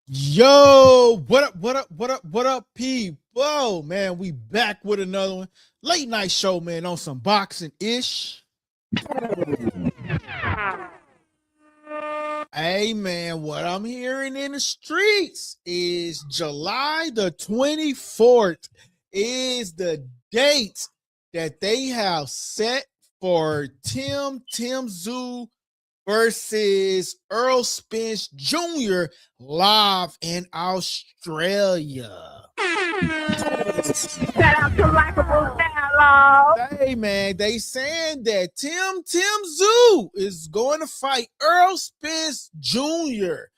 Yo, what up, what up, people? Man, we back with another one. Late night show, man, on some boxing-ish. Hey, man, what I'm hearing in the streets is July the 24th is the date that they have set for Tszyu versus Errol Spence Jr. live in Australia. Shout out to Likeable Dialogue. Hey, man, they saying that Tszyu is going to fight Errol Spence Jr.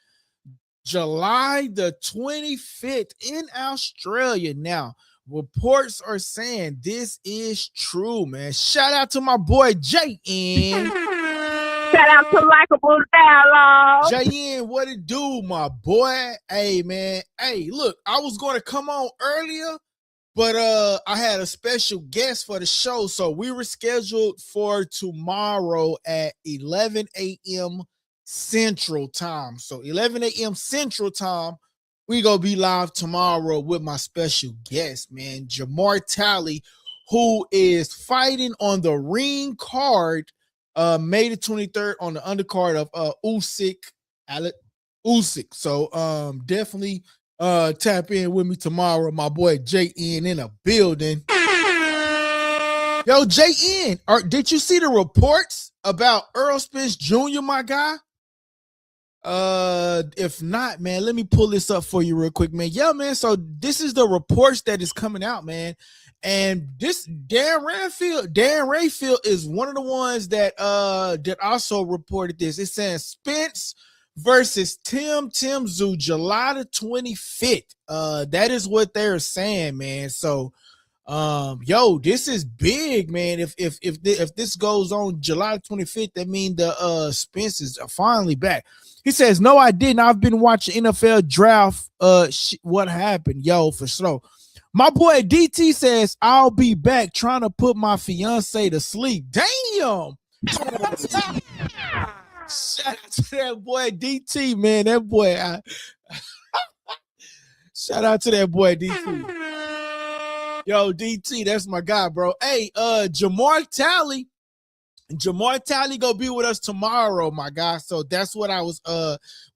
July the 25th in Australia. Now, reports are saying this is true, man. Shout out to my boy JN. Shout out to Likeable Dialogue. JN, what it do, my boy? Hey, man. Hey, look, I was going to come on earlier, but I had a special guest for the show, so we were scheduled for tomorrow at 11 a.m. Central Time. So 11 a.m. Central Time, we gonna be live tomorrow with my special guest, man, Jamar Talley, who is fighting on the ring card May the 23rd on the undercard of Usyk. So definitely tap in with me tomorrow. My boy JN in a building. Yo, JN, did you see the reports about Errol Spence Jr., my guy? If not, man, let me pull this up for you real quick, man. Yeah, man. So this is the reports that is coming out, man. And this Darren Rayfield is one of the ones that also reported this. It's saying Spence versus Tszyu, July the 25th. That is what they're saying, man. So yo, this is big, man. If this goes on July 25th, that means the Spence is finally back. He says, "No, I didn't. I've been watching NFL draft. What happened, yo, for sure." My boy DT says, "I'll be back trying to put my fiance to sleep." Damn. Shout out to that boy DT, man. That boy. Shout out to that boy DT. Yo, DT, that's my guy, bro. Hey, Jamar Talley gonna be with us tomorrow, my guy. So that's what I was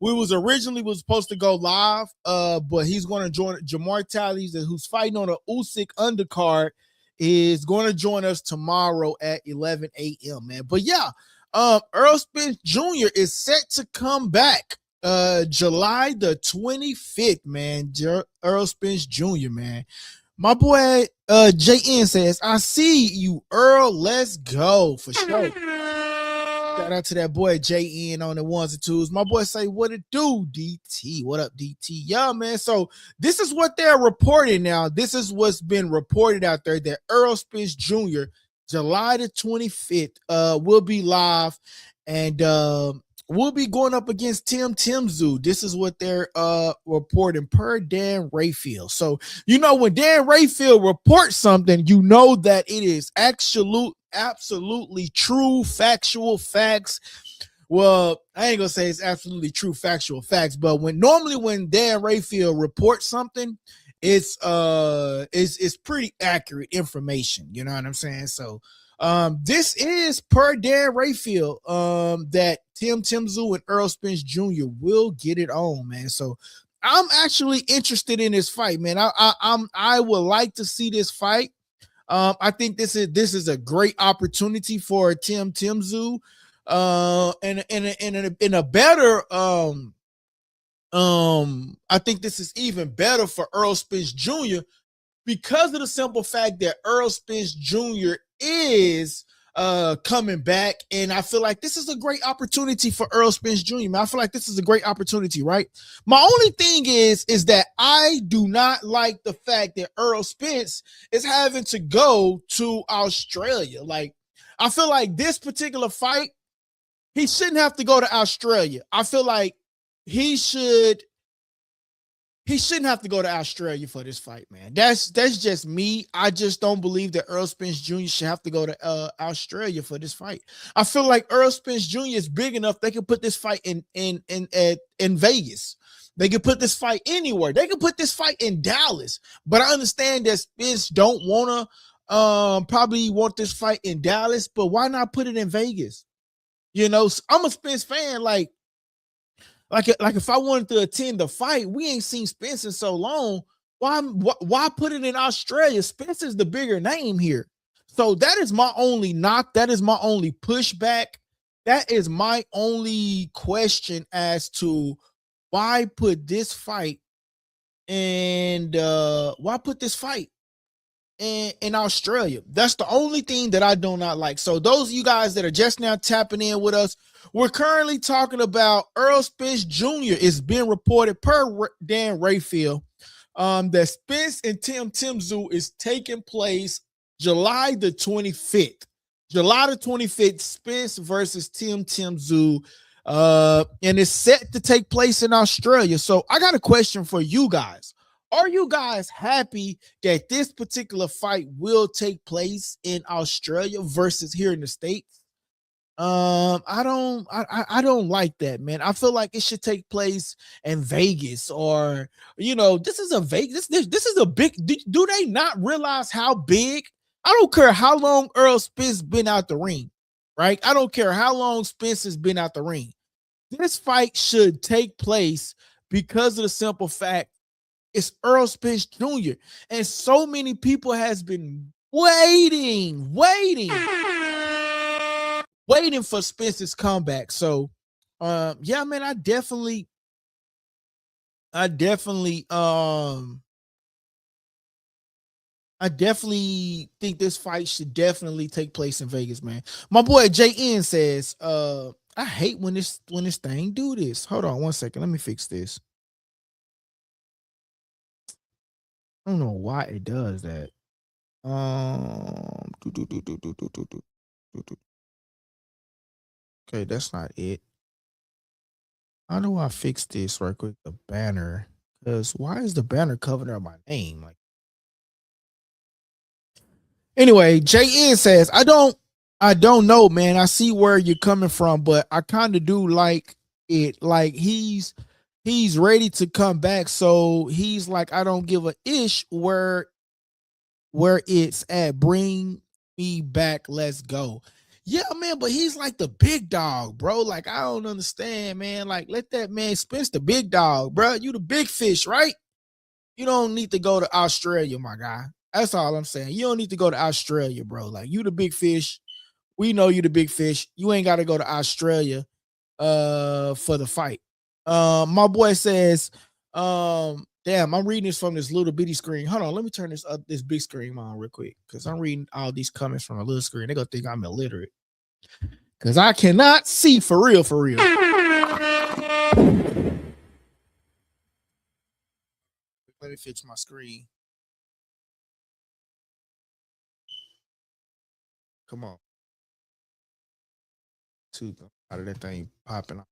we was originally supposed to go live, but he's gonna join. Jamar Talley, who's fighting on the Usyk undercard, is gonna join us tomorrow at 11 a.m. man. But yeah, Errol Spence Jr. is set to come back July the 25th, man. Errol Spence Jr., man. My boy JN says, "I see you, Earl. Let's go for sure." Shout out to that boy JN on the ones and twos. My boy say, "What it do, DT? What up, DT?" Yeah, man. So this is what they're reporting now. This is what's been reported out there that Errol Spence Jr. July the 25th will be live, and we'll be going up against Tszyu. This is what they're reporting per Dan Rayfield. So, you know, when Dan Rayfield reports something, you know that it is absolutely true, factual facts. Well, I ain't gonna say it's absolutely true, factual facts, but when Dan Rayfield reports something, it's pretty accurate information. You know what I'm saying? So this is per Dan Rayfield that Tszyu and Errol Spence Jr. will get it on, man. So I'm actually interested in this fight, man. I would like to see this fight. I think this is a great opportunity for Tszyu, and in a better I think this is even better for Errol Spence Jr. because of the simple fact that Errol Spence Jr. is coming back, and I feel like this is a great opportunity for Errol Spence Jr. Man, I feel like this is a great opportunity, right? My only thing is that I do not like the fact that Errol Spence is having to go to Australia. Like, I feel like this particular fight, he shouldn't have to go to Australia. I feel like he shouldn't have to go to Australia for this fight, man. That's just me. I just don't believe that Errol Spence Jr. should have to go to Australia for this fight. I feel like Errol Spence Jr. is big enough they can put this fight in Vegas. They could put this fight anywhere. They could put this fight in Dallas. But I understand that Spence don't wanna probably want this fight in Dallas, but why not put it in Vegas? You know, I'm a Spence fan. Like if I wanted to attend the fight, we ain't seen Spence in so long. Why put it in Australia? Spence is the bigger name here. So that is my only knock. That is my only pushback. That is my only question as to why put this fight and why put this fight in Australia. That's the only thing that I do not like. So those of you guys that are just now tapping in with us, we're currently talking about Errol Spence Jr. It's been reported per Dan Rayfield that Spence and Tszyu is taking place July the 25th. July the 25th, Spence versus Tszyu. And it's set to take place in Australia. So I got a question for you guys. Are you guys happy that this particular fight will take place in Australia versus here in the States? I don't like that, man. I feel like it should take place in Vegas, or this is a Vegas. This is a big. Do they not realize how big? I don't care how long Errol Spence been out the ring, right? I don't care how long Spence has been out the ring. This fight should take place because of the simple fact it's Errol Spence Jr. And so many people has been waiting for Spence's comeback. So, yeah, man, I definitely think this fight should definitely take place in Vegas, man. My boy JN says, I hate when this thing do this. Hold on one second. Let me fix this. I don't know why it does that. Okay, that's not it. How do I fix this right quick? The banner. Because why is the banner covering up my name? Like, anyway, JN says, I don't know, man. I see where you're coming from, but I kind of do like it. Like he's ready to come back. So he's like, I don't give a ish where it's at. Bring me back. Let's go. Yeah, man, but he's like the big dog, bro. Like, I don't understand, man. Like, let that man Spence the big dog, bro. You the big fish, right? You don't need to go to Australia, my guy. That's all I'm saying. You don't need to go to Australia, bro. Like, you the big fish. We know you the big fish. You ain't got to go to Australia for the fight. My boy says, damn, I'm reading this from this little bitty screen. Hold on, let me turn this big screen on real quick, because I'm reading all these comments from a little screen. They're gonna think I'm illiterate, because I cannot see for real. Let me fix my screen. Come on. Out of that thing popping up.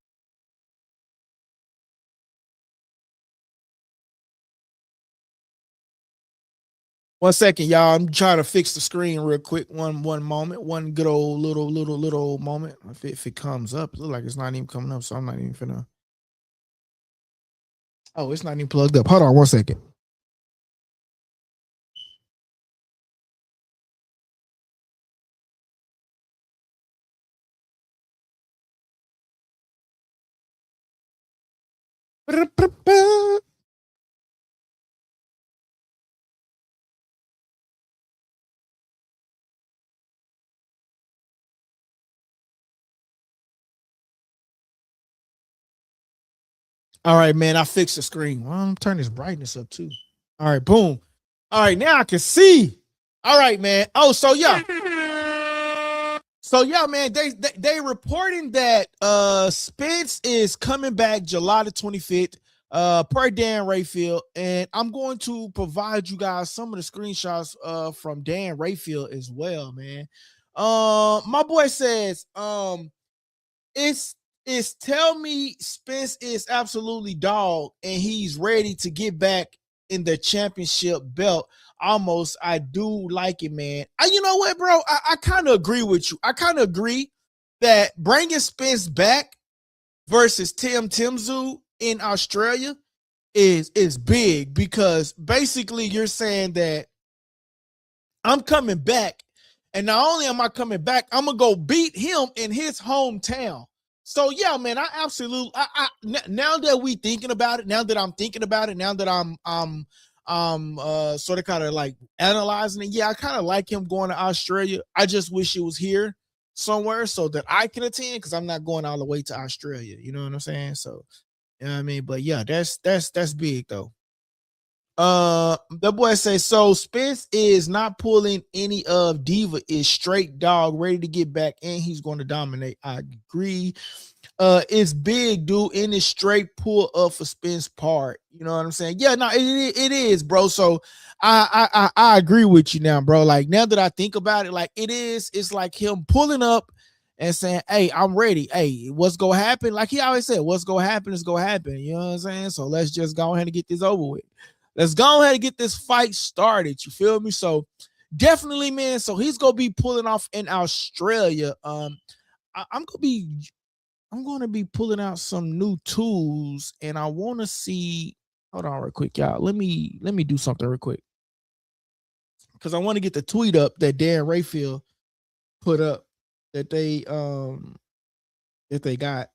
One second, y'all. I'm trying to fix the screen real quick. One moment. One good old little moment. If it comes up, it looks like it's not even coming up, so I'm not even finna. Oh, it's not even plugged up. Hold on one second. All right, man. I fixed the screen. Well, I'm turning this brightness up too. All right, boom. All right, now I can see. All right, man. Oh, so yeah. So yeah, man, they reporting that Spence is coming back July the 25th, per Dan Rayfield, and I'm going to provide you guys some of the screenshots from Dan Rayfield as well, man. My boy says, it's tell me Spence is absolutely dog and he's ready to get back in the championship belt. Almost, I do like it, man. You know what, bro? I kind of agree with you. I kind of agree that bringing Spence back versus Tszyu in Australia is big, because basically you're saying that I'm coming back, and not only am I coming back, I'm gonna go beat him in his hometown. So yeah, man, I absolutely. Now that we thinking about it, now that I'm thinking about it, now that I'm sort of kind of like analyzing it. Yeah, I kind of like him going to Australia. I just wish it was here somewhere so that I can attend, because I'm not going all the way to Australia. You know what I'm saying? So, you know what I mean? But yeah, that's big though. The boy says, so Spence is not pulling any of Diva, is straight dog, ready to get back, and he's going to dominate. I agree. It's big, dude, and it's straight pull up for Spence part. You know what I'm saying? Yeah, no, it is, bro. So I agree with you now, bro. Like, now that I think about it, like, it's like him pulling up and saying, hey, I'm ready. Hey, what's gonna happen? Like he always said, what's gonna happen is gonna happen. You know what I'm saying? So let's just go ahead and get this over with. Let's go ahead and get this fight started. You feel me? So definitely, man. So he's gonna be pulling off in Australia. I'm going to be pulling out some new tools, and I want to see. Hold on, real quick, y'all. Let me do something real quick, because I want to get the tweet up that Dan Rayfield put up that they got.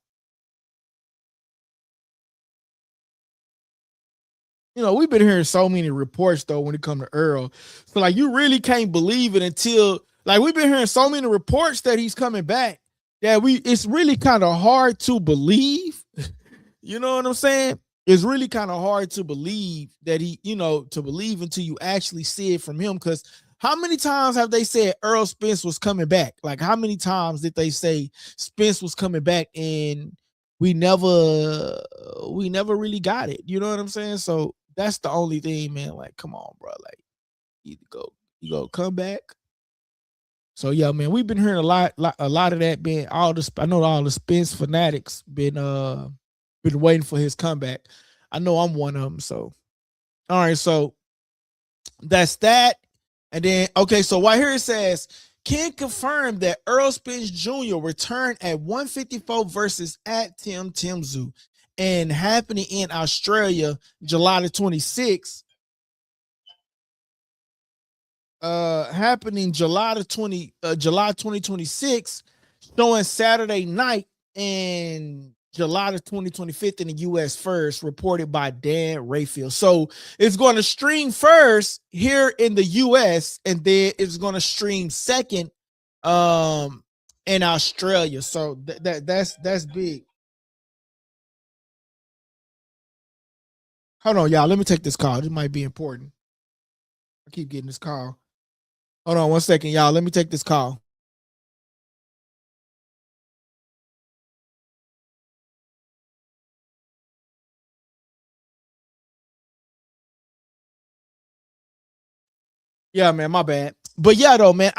You know, we've been hearing so many reports though when it comes to Errol. So like, you really can't believe it until, like, we've been hearing so many reports that he's coming back that it's really kind of hard to believe. You know what I'm saying? It's really kind of hard to believe that to believe until you actually see it from him. Because how many times have they said Errol Spence was coming back? Like, how many times did they say Spence was coming back, and we never really got it? You know what I'm saying? So that's the only thing, man. Like, come on, bro. Like, you go come back. So yeah, man, we've been hearing a lot of that. Being I know all the Spence fanatics been waiting for his comeback. I know I'm one of them. So, all right, so that's that. And then, okay, so right here it says, can confirm that Errol Spence Jr. returned at 154 versus at Tszyu, and happening in Australia, July the 26th. Happening July 2026, showing Saturday night, and July the 2025th in the US first, reported by Dan Rayfield. So it's going to stream first here in the US, and then it's going to stream second in Australia. So that's big. Hold on, y'all. Let me take this call. This might be important. I keep getting this call. Hold on 1 second, y'all. Let me take this call. Yeah, man, my bad. But yeah, though, man,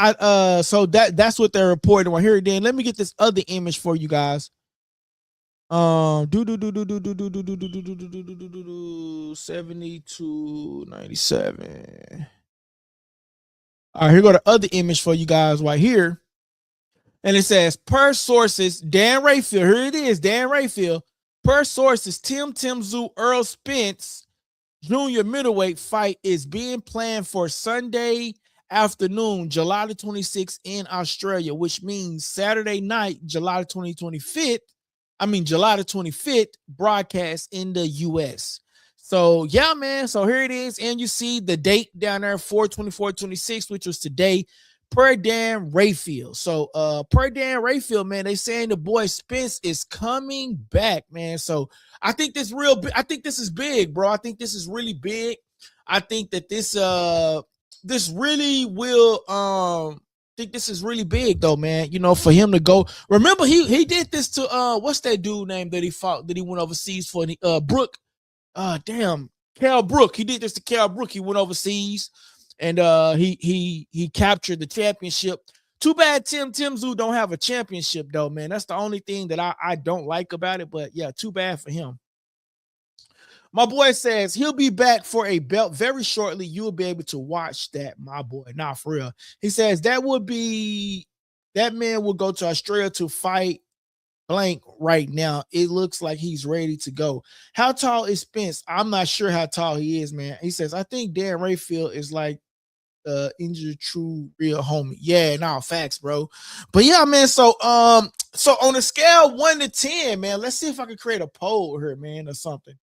so that's what they're reporting right here. Then let me get this other image for you guys. 7297. All right, here go the other image for you guys right here. And it says, per sources, Dan Rayfield. Here it is, Dan Rayfield. Per sources, Tszyu Errol Spence Jr. middleweight fight is being planned for Sunday afternoon, July the 26th in Australia, which means Saturday night, July the 25th, broadcast in the US. So yeah, man. So here it is. And you see the date down there, 4/24/26, which was today, per Dan Rayfield. So per Dan Rayfield, man, they saying the boy Spence is coming back, man. So I think this is big, bro. I think this is really big. I think that this really will think this is really big though, man. You know, for him to go. Remember, he did this to what's that dude name that he fought, that he went overseas for, Brook. Cal Brook. He did this to Cal Brook. He went overseas, and he captured the championship. Too bad Tszyu don't have a championship though, man. That's the only thing that I don't like about it. But yeah, too bad for him. My boy says he'll be back for a belt very shortly. You'll be able to watch that, my boy. Nah, for real. He says that man will go to Australia to fight blank right now. It looks like he's ready to go. How tall is Spence? I'm not sure how tall he is, man. He says, I think Dan Rayfield is like injured true real homie. Yeah, nah, facts, bro. But yeah, man. So on a scale 1 to 10, man, let's see if I can create a poll here, man, or something.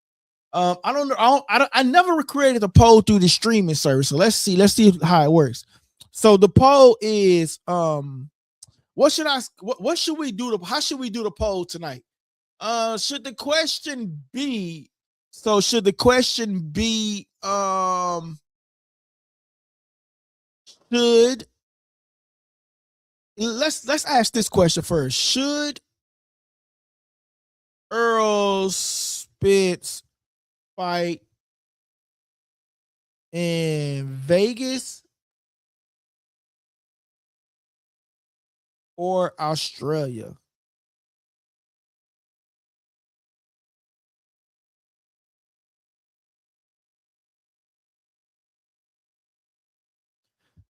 I don't know. I never created a poll through the streaming service. So let's see how it works. So the poll is what should we do how should we do the poll tonight? Should the question be should let's ask this question first. Should Errol Spence fight in Vegas or Australia?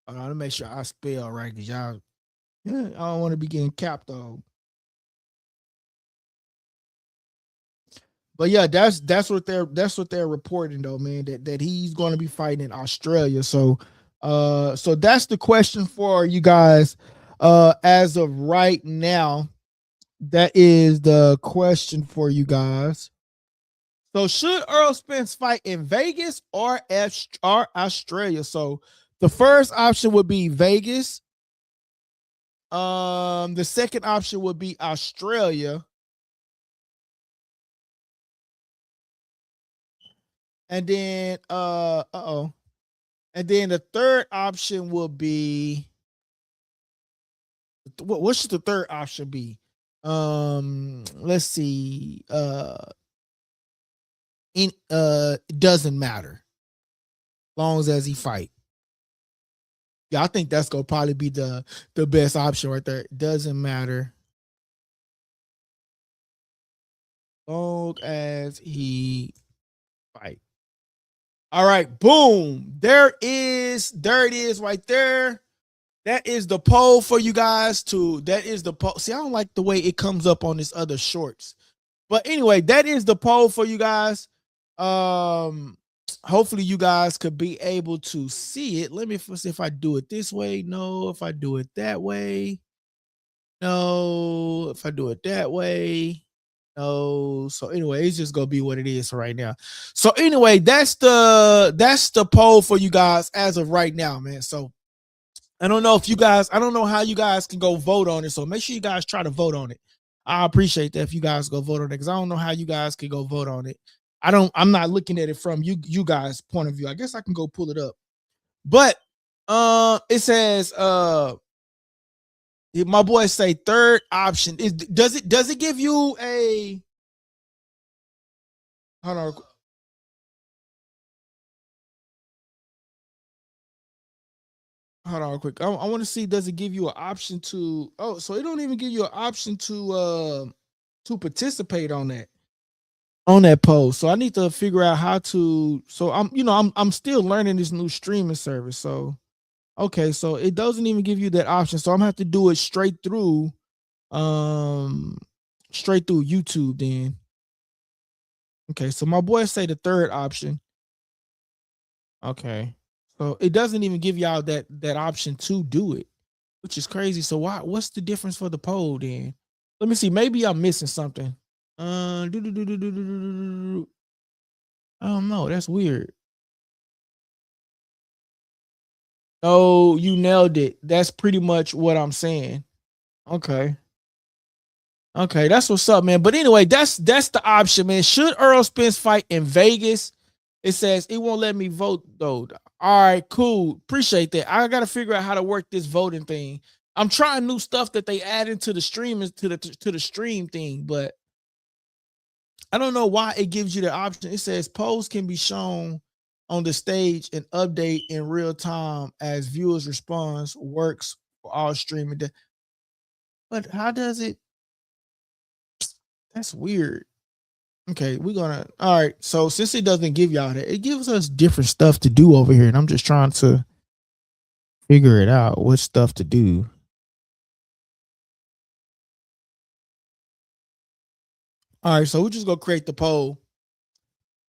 I want to make sure I spell right, because y'all, I don't want to be getting capped on. But yeah, that's what they're reporting though, man. That he's going to be fighting in Australia. So that's the question for you guys. As of right now, that is the question for you guys. So should Errol Spence fight in Vegas or Australia? So the first option would be Vegas. The second option would be Australia. And then and then the third option will be, what should the third option be? Let's see. It doesn't matter, long as he fight. Yeah, I think that's gonna probably be the best option right there. It doesn't matter, long as he fight. All right, boom. There it is right there. That is the poll for you guys that is the poll. See, I don't like the way it comes up on this other shorts. But anyway, that is the poll for you guys. Hopefully you guys could be able to see it. Let me see if I do it this way. No, if I do it that way. No, if I do it that way. No. So anyway, it's just gonna be what it is right now. So anyway, that's the poll for you guys as of right now, man. So I don't know how you guys can go vote on it. So make sure you guys try to vote on it. I appreciate that if you guys go vote on it, because I don't know how you guys can go vote on it. I'm not looking at it from you guys' point of view. I guess I can go pull it up. But it says my boys say third option. Does it give you a, hold on. Hold on real quick. I want to see, does it give you an option to, oh, so it don't even give you an option to participate on that post. So I need to figure out how to, so I'm still learning this new streaming service. So okay, so it doesn't even give you that option. So I'm gonna have to do it straight through YouTube then. Okay, so my boys say the third option. Okay. So it doesn't even give y'all that option to do it, which is crazy. So what's the difference for the poll then? Let me see. Maybe I'm missing something. I don't know. That's weird. Oh, you nailed it. That's pretty much what I'm saying. Okay. Okay, that's what's up, man. But anyway, that's the option, man. Should Errol Spence fight in Vegas? It says it won't let me vote though. All right, cool. Appreciate that. I gotta figure out how to work this voting thing. I'm trying new stuff that they add into the stream to the stream thing, but I don't know why it gives you the option. It says polls can be shown on the stage and update in real time as viewers' response works for all streaming. But how does it? That's weird. Okay, all right. So since it doesn't give y'all that, it gives us different stuff to do over here. And I'm just trying to figure it out, what stuff to do. All right, so we're just gonna create the poll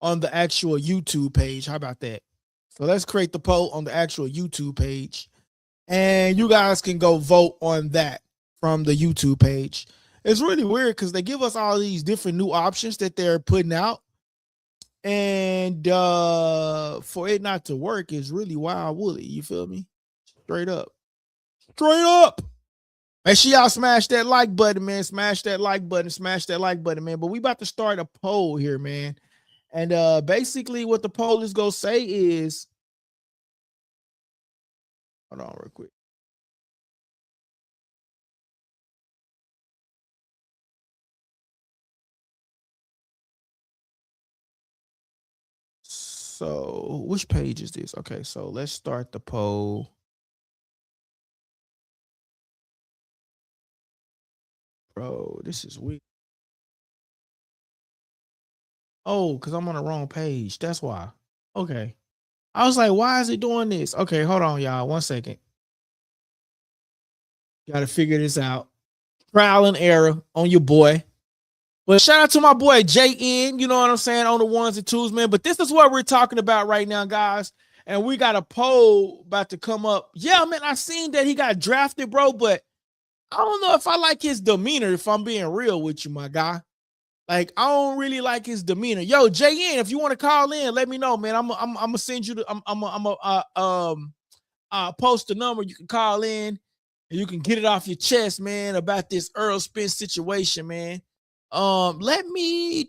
on the actual YouTube page. How about that? So let's create the poll on the actual YouTube page, and you guys can go vote on that from the YouTube page. It's really weird because they give us all these different new options that they're putting out, and for it not to work is really wild woolly. You feel me? Straight up. Straight up. Make sure y'all smash that like button, man. Smash that like button. Smash that like button, man. But we about to start a poll here, man. And basically what the poll is gonna say is, hold on real quick. So which page is this? Okay, so let's start the poll. Bro, this is weird. Oh, because I'm on the wrong page. That's why. Okay. I was like, why is it doing this? Okay, hold on, y'all. 1 second. Gotta figure this out. Trial and error on your boy. But shout out to my boy JN, you know what I'm saying, on the ones and twos, man. But this is what we're talking about right now, guys. And we got a poll about to come up. Yeah, man, I seen that he got drafted, bro, but I don't know if I like his demeanor, if I'm being real with you, my guy. Like, I don't really like his demeanor. Yo, JN, if you want to call in, let me know, man. I'm gonna send you the post the number. You can call in and you can get it off your chest, man, about this Errol Spence situation, man. Let me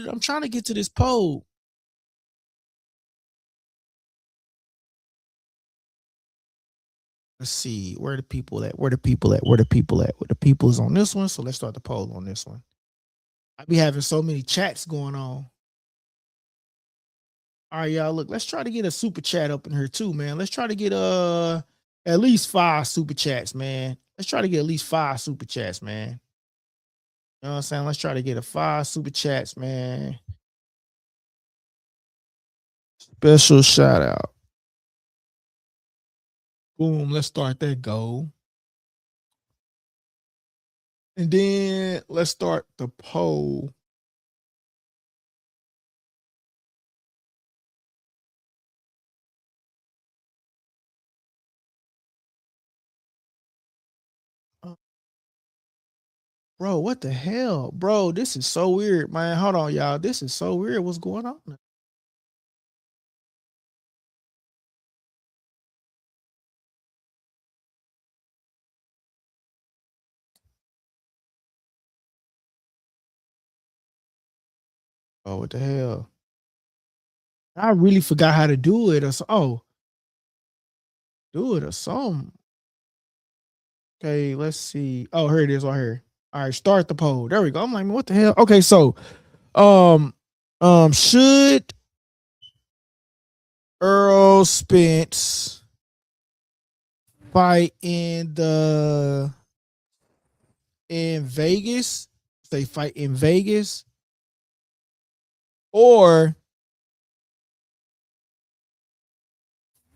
I'm trying to get to this poll. Let's see, where the people at? Where the people at? Where the people at? Where the people is on this one. So let's start the poll on this one. I be having so many chats going on. All right, y'all. Look, let's try to get a super chat up in here too, man. Let's try to get at least 5 super chats, man. Let's try to get at least 5 super chats, man. You know what I'm saying? Let's try to get 5 super chats, man. Special shout out. Boom, let's start that goal. And then let's start the poll. Bro, what the hell? Bro, this is so weird, man. Hold on, y'all. This is so weird. What's going on? Oh, what the hell? I really forgot how to do it. Do it or something. Okay, let's see. Oh, here it is right here. All right, start the poll. There we go. I'm like, what the hell? Okay, so should Errol Spence fight in Vegas? Say fight in Vegas, or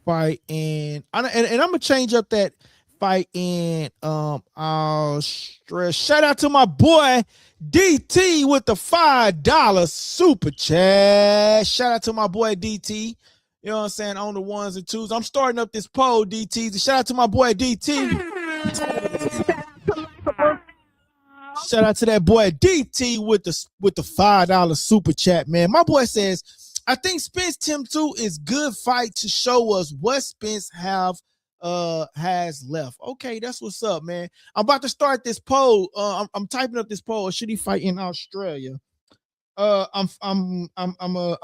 fight in and I'm gonna change up that fight in Australia. Shout out to my boy DT with the $5 super chat. Shout out to my boy DT. You know what I'm saying? On the ones and twos. I'm starting up this poll, DT. Shout out to my boy DT. Shout out to that boy DT with the $5 super chat, man. My boy says, I think Spence Tim 2 is good fight to show us what Spence has left. Okay, that's what's up, man. I'm about to start this poll. I'm typing up this poll. Should he fight in Australia? I'm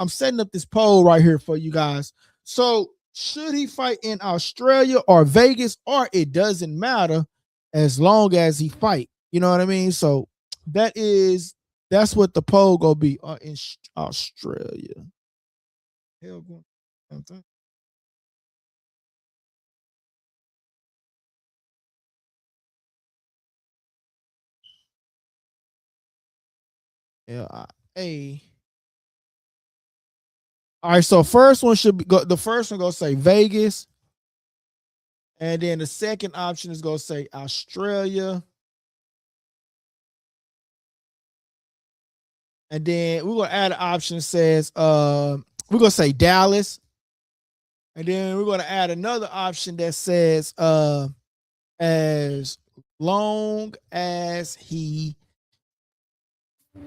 setting up this poll right here for you guys. So should he fight in Australia or Vegas, or it doesn't matter as long as he fight? You know what I mean? So that's what the poll gonna be in Australia. Hell, L-I-A. All right, so first one should be the first one gonna say Vegas, and then the second option is gonna say Australia. And then we're gonna add an option that says we're gonna say Dallas. And then we're gonna add another option that says as long as he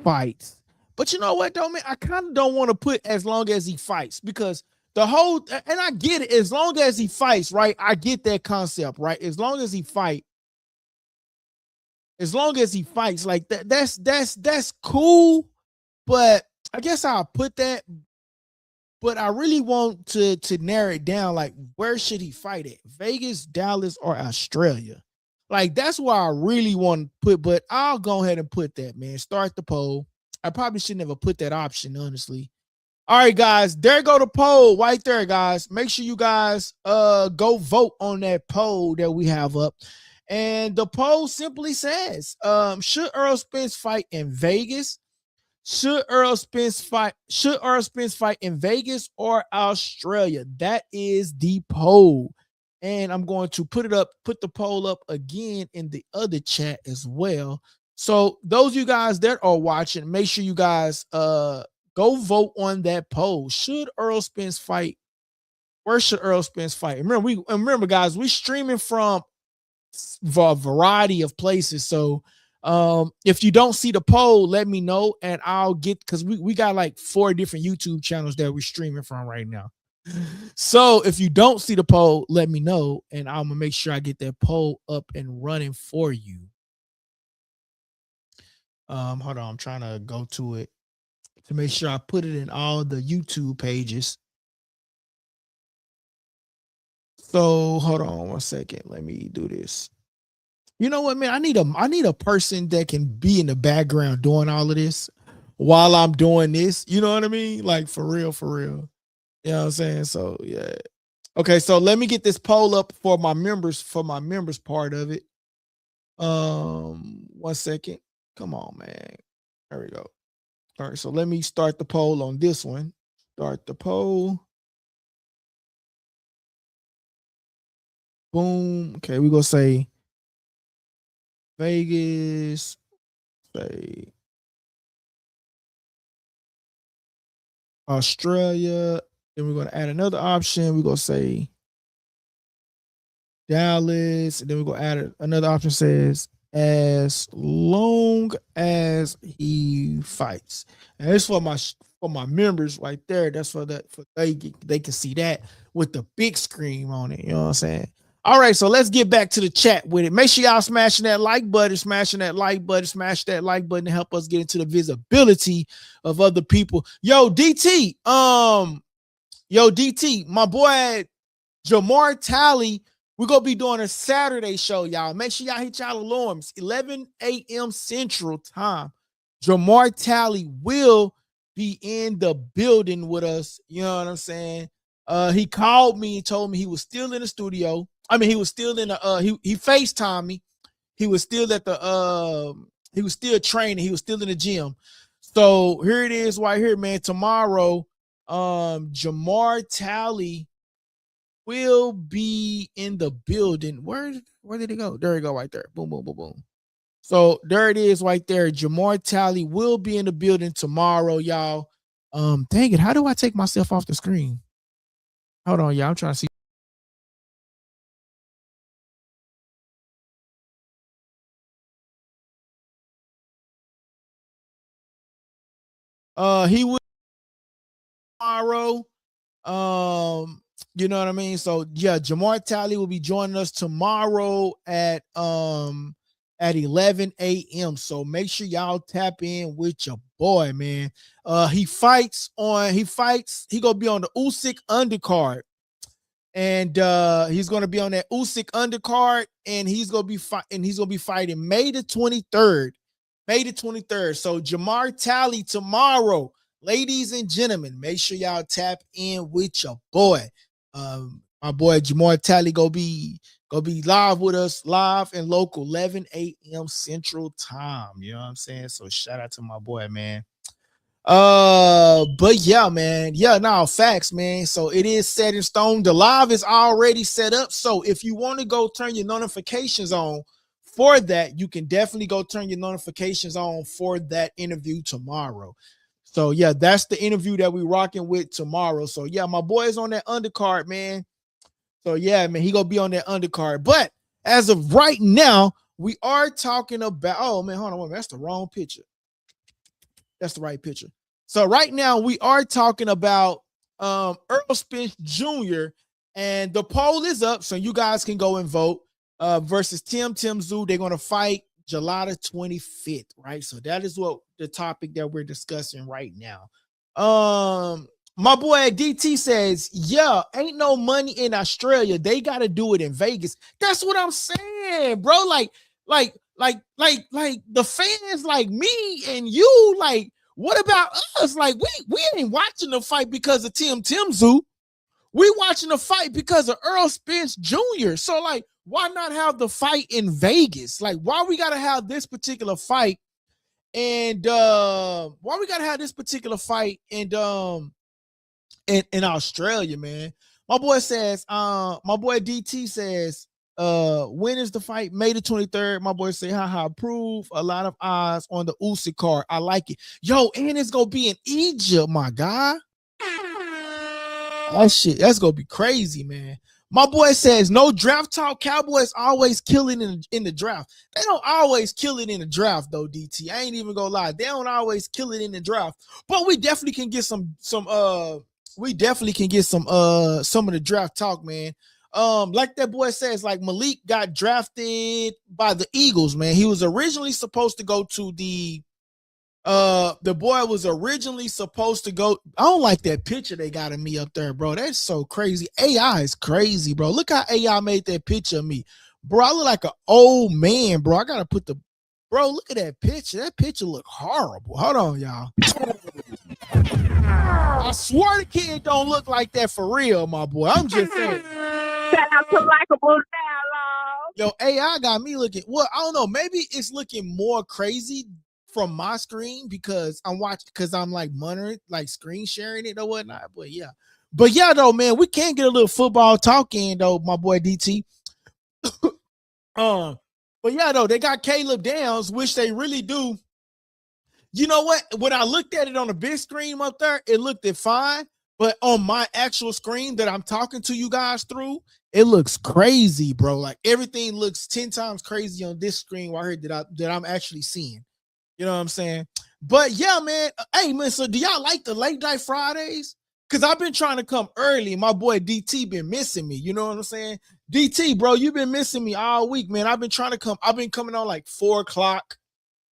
fights. But you know what, though, man? I kind of don't want to put as long as he fights, because the whole, and I get it, as long as he fights, right? I get that concept, right? As long as he fights, like that's cool. But I guess I'll put that. But I really want to narrow it down. Like, where should he fight at? Vegas, Dallas, or Australia? Like, that's where I really want to put. But I'll go ahead and put that, man. Start the poll. I probably shouldn't have put that option, honestly. All right, guys. There go the poll right there, guys. Make sure you guys go vote on that poll that we have up. And the poll simply says, should Errol Spence fight in Vegas? Should Errol Spence fight in Vegas or Australia? That is the poll. And I'm going to put the poll up again in the other chat as well. So those of you guys that are watching, make sure you guys go vote on that poll. Should Errol Spence fight? Where should Errol Spence fight? Remember, guys, we're streaming from a variety of places. So if you don't see the poll, let me know, and I'll get, because we got like 4 different YouTube channels that we're streaming from right now. So if you don't see the poll, let me know, and I'm gonna make sure I get that poll up and running for you. Hold on, I'm trying to go to it to make sure I put it in all the YouTube pages. So hold on 1 second. Let me do this. You know what, man? I need a person that can be in the background doing all of this while I'm doing this. You know what I mean? Like, for real, for real. You know what I'm saying? So yeah. Okay, so let me get this poll up for my members part of it. 1 second. Come on, man. There we go. All right, so let me start the poll on this one. Start the poll. Boom. Okay, we're gonna say Vegas, say Australia. Then we're going to add another option. We're going to say Dallas. And then we're going to add another option that says as long as he fights. And it's for my members right there. That's for they can see that with the big screen on it. You know what I'm saying? All right, so let's get back to the chat with it. Make sure y'all smashing that like button, smash that like button to help us get into the visibility of other people. Yo, DT, my boy Jamar Talley, we're gonna be doing a Saturday show, y'all. Make sure y'all hit y'all alarms, 11 a.m. Central Time. Jamar Talley will be in the building with us. You know what I'm saying? He called me and told me he was still in the studio. I mean, he was still in the he FaceTimed me. He was still at the he was still training, he was still in the gym. So here it is right here, man. Tomorrow, Jamar Talley will be in the building. Where did he go? There he go, right there. Boom, boom, boom, boom. So there it is right there. Jamar Talley will be in the building tomorrow, y'all. Dang it, how do I take myself off the screen? Hold on, y'all. I'm trying to see. He will tomorrow. You know what I mean? So yeah, Jamar Talley will be joining us tomorrow at 11 a.m. So make sure y'all tap in with your boy, man. He gonna be on the Usyk undercard. And he's gonna be on that Usyk undercard, and he's gonna be fighting May the 23rd. So Jamar Talley tomorrow, ladies and gentlemen. Make sure y'all tap in with your boy. My boy Jamar Talley gonna be live with us, live and local, 11 a.m. Central Time. You know what I'm saying? So shout out to my boy, man. But yeah, man. Yeah, no, facts, man. So it is set in stone. The live is already set up. So if you want to go turn your notifications on for that, you can definitely go turn your notifications on for that interview tomorrow. So yeah, that's the interview that we rocking with tomorrow. So yeah, my boy is on that undercard, man. So yeah, man, he gonna be on that undercard. But as of right now, we are talking about. Oh man, hold on, that's the wrong picture. That's the right picture. So right now we are talking about Errol Spence Jr. and the poll is up, so you guys can go and vote. Versus Tszyu. They're gonna fight July the 25th, right? So that is what the topic that we're discussing right now. My boy DT says, yeah, ain't no money in Australia. They gotta do it in Vegas. That's what I'm saying, bro. Like the fans like me and you, like, what about us? Like, we ain't watching the fight because of Tszyu. We watching the fight because of Errol Spence Jr. So, like, why not have the fight in Vegas? Like, why we gotta have this particular fight? And why we gotta have this particular fight and in Australia, man? My boy says, my boy DT says, when is the fight? May the 23rd. My boy say, haha, approve. A lot of eyes on the Usyk card. I like it. Yo, and it's gonna be in Egypt, my guy. That's gonna be crazy, man. My boy says no draft talk. Cowboys always killing in the draft. They don't always kill it in the draft though, DT. I ain't even gonna lie. They don't always kill it in the draft. But we definitely can get some we definitely can get some of the draft talk, man. Like that boy says, like Malik got drafted by the Eagles, man. He was originally supposed to go to the boy was originally supposed to go. I don't like that picture they got of me up there, bro. That's so crazy. AI is crazy, bro. Look how AI made that picture of me, bro. I look like an old man, bro. I gotta put the bro. Look at that picture. That picture look horrible. Hold on, y'all. I swear the kid don't look like that for real, my boy. I'm just saying. Shout out to Likeable Dialogue. Yo, AI got me looking. Well, I don't know. Maybe it's looking more crazy from my screen because I'm watching, because I'm like monitoring, like screen sharing it or whatnot. But yeah, though, man, we can get a little football talk in though, my boy DT. But yeah, though, they got Caleb Downs, which they really do. You know what? When I looked at it on the big screen up there, it looked fine. But on my actual screen that I'm talking to you guys through, it looks crazy, bro. Like everything looks 10 times crazy on this screen right here that I'm actually seeing. You know what I'm saying? But yeah, man. Hey, man, so do y'all like the late night Fridays? Because I've been trying to come early. My boy DT been missing me. You know what I'm saying? DT, bro, you've been missing me all week, man. I've been trying to come. I've been coming on like 4 o'clock,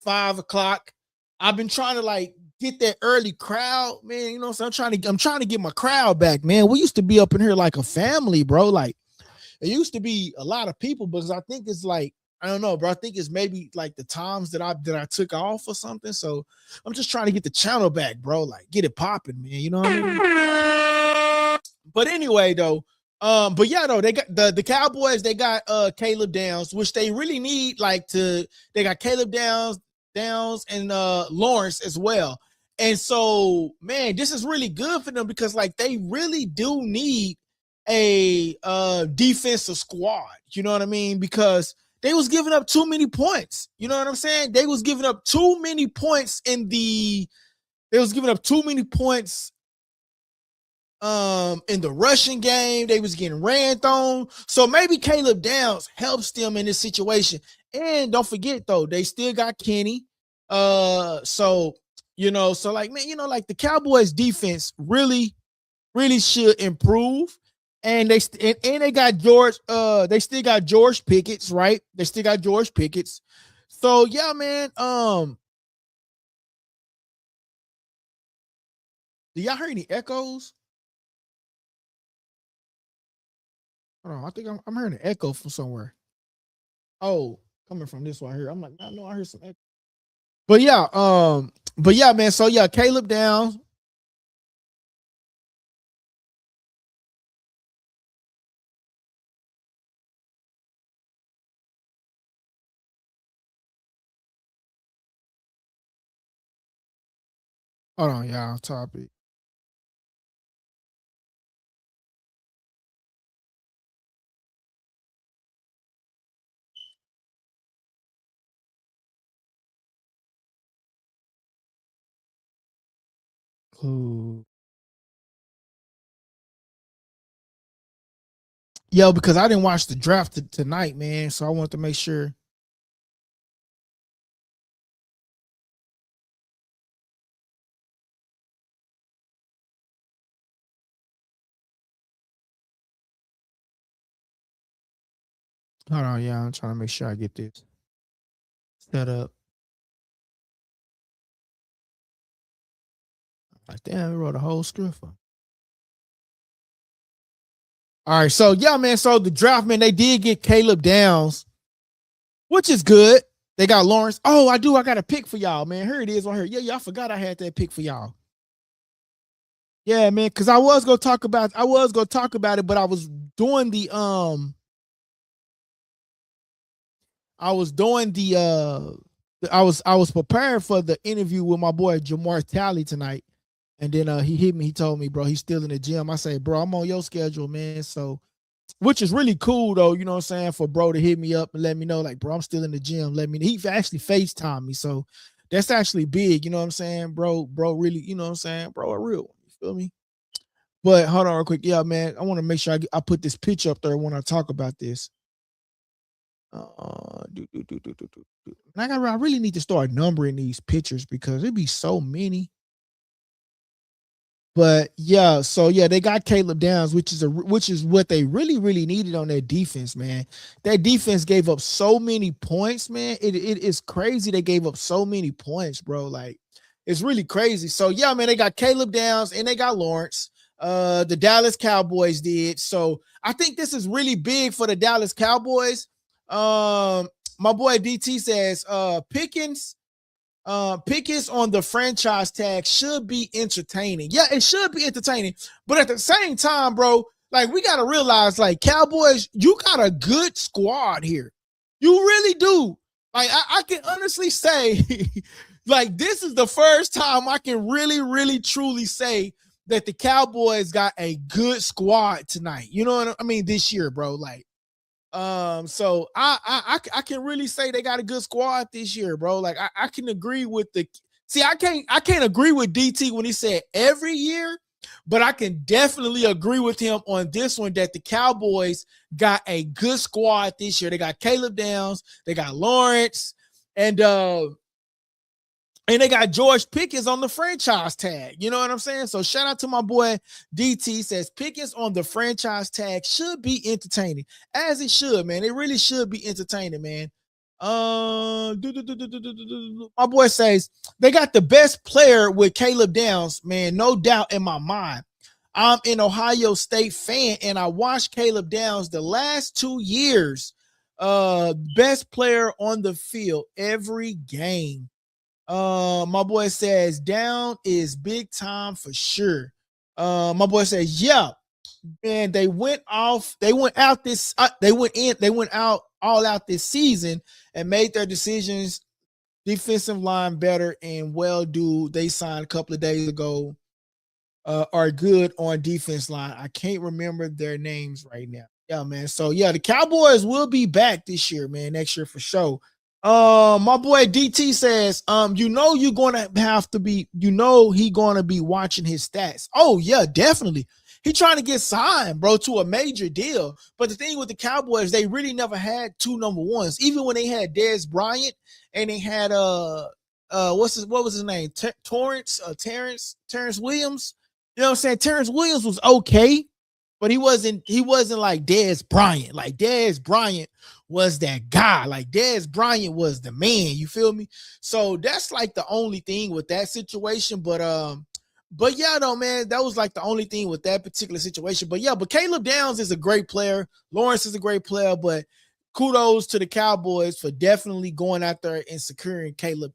5 o'clock. I've been trying to like get that early crowd, man. You know what I'm saying? I'm trying to get my crowd back, man. We used to be up in here like a family, bro. Like it used to be a lot of people, because I think it's like, I don't know, bro. I think it's maybe like the times that I took off or something. So I'm just trying to get the channel back, bro. Like get it popping, man. You know what I mean? But anyway, though, but yeah, though, they got the Cowboys, they got Caleb Downs, which they really need, they got Caleb Downs and Lawrence as well. And so, man, this is really good for them because like they really do need a defensive squad. You know what I mean? Because they was giving up too many points. You know what I'm saying? They was giving up too many points in the rushing game. They was getting ran on. So maybe Caleb Downs helps them in this situation. And don't forget though, they still got Kenny. So like, man, like the Cowboys defense really should improve. And they got George. They still got George Pickett's, right? They still got George Pickett's. So yeah, man. Do y'all hear any echoes? Hold on, I think I'm hearing an echo from somewhere. Oh, coming from this one here. I'm like, no, I hear some echo. But yeah, man. So yeah, Caleb Downs. Hold on, y'all. Topic. Ooh. Yo, because I didn't watch the draft tonight, man. So I wanted to make sure. Hold on, yeah, I'm trying to make sure I get this set up. Like, damn, I wrote a whole script for. All right, so yeah, man. So the draft, man, they did get Caleb Downs, which is good. They got Lawrence. Oh, I do. I got a pick for y'all, man. Here it is on here. Yeah, I forgot I had that pick for y'all. Yeah, man, because I was gonna talk about it, but I was doing the I was doing the I was preparing for the interview with my boy Jamar Talley tonight. And then he hit me, he told me, bro, he's still in the gym. I say, bro, I'm on your schedule, man. So which is really cool though, you know what I'm saying, for bro to hit me up and let me know, like, bro, I'm still in the gym. Let me know. He actually FaceTimed me. So that's actually big, you know what I'm saying? Bro, really, you know what I'm saying? Bro, a real one. You feel me? But hold on real quick. Yeah, man. I want to make sure I put this picture up there when I talk about this. And I really need to start numbering these pictures because it'd be so many. But yeah, so yeah, they got Caleb Downs, which is what they really needed on their defense, man. That defense gave up so many points, man. It is crazy they gave up so many points, bro. Like, it's really crazy. So yeah, man, they got Caleb Downs and they got Lawrence. The Dallas Cowboys did. So I think this is really big for the Dallas Cowboys. My boy DT says Pickens on the franchise tag should be entertaining. Yeah, it should be entertaining. But at the same time, bro, like, we got to realize, like, Cowboys, you got a good squad here. You really do. Like, I can honestly say, like, this is the first time I can really truly say that the Cowboys got a good squad tonight. You know what I mean? This year, bro. Like, so I can really say they got a good squad this year, bro. Like, I can agree with I can't agree with DT when he said every year, but I can definitely agree with him on this one that the Cowboys got a good squad this year. They got Caleb Downs, they got Lawrence, and they got George Pickens on the franchise tag. You know what I'm saying? So shout out to my boy DT. Says Pickens on the franchise tag should be entertaining, as it should, man. It really should be entertaining, man. My boy says they got the best player with Caleb Downs, man. No doubt in my mind. I'm an Ohio State fan, and I watched Caleb Downs the last 2 years. Best player on the field every game. My boy says Down is big time for sure. My boy says, yeah, man, they went out all out this season and made their decisions. Defensive line better, and they signed a couple of days ago are good on defense line. I can't remember their names right now. Yeah, man. So yeah, the Cowboys will be back this year, man, next year for sure. My boy DT says, you're gonna have to be, he gonna be watching his stats. Oh yeah, definitely. He trying to get signed, bro, to a major deal. But the thing with the Cowboys, they really never had two number ones. Even when they had Dez Bryant and they had what was his name? Terrence Williams. You know what I'm saying? Terrence Williams was okay, but he wasn't like Dez Bryant. Like, Dez Bryant was that guy. Like, Dez Bryant was the man. You feel me? So that's like the only thing with that situation. But yeah, though, man, that was like the only thing with that particular situation. But yeah, but Caleb Downs is a great player. Lawrence is a great player. But kudos to the Cowboys for definitely going out there and securing Caleb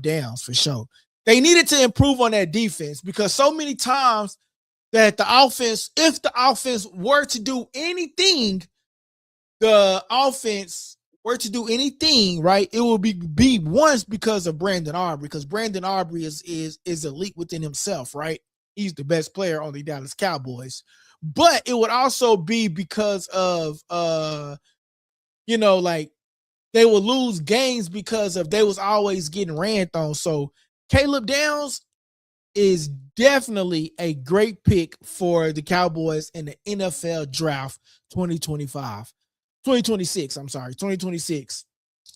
Downs for sure. They needed to improve on that defense because so many times that the offense, if the offense were to do anything, right, it will be once because of Brandon Aubrey, because Brandon Aubrey is elite within himself, right? He's the best player on the Dallas Cowboys. But it would also be because of like, they will lose games because of they was always getting ran on. So Caleb Downs, is definitely a great pick for the Cowboys in the NFL draft 2026. I'm sorry, 2026.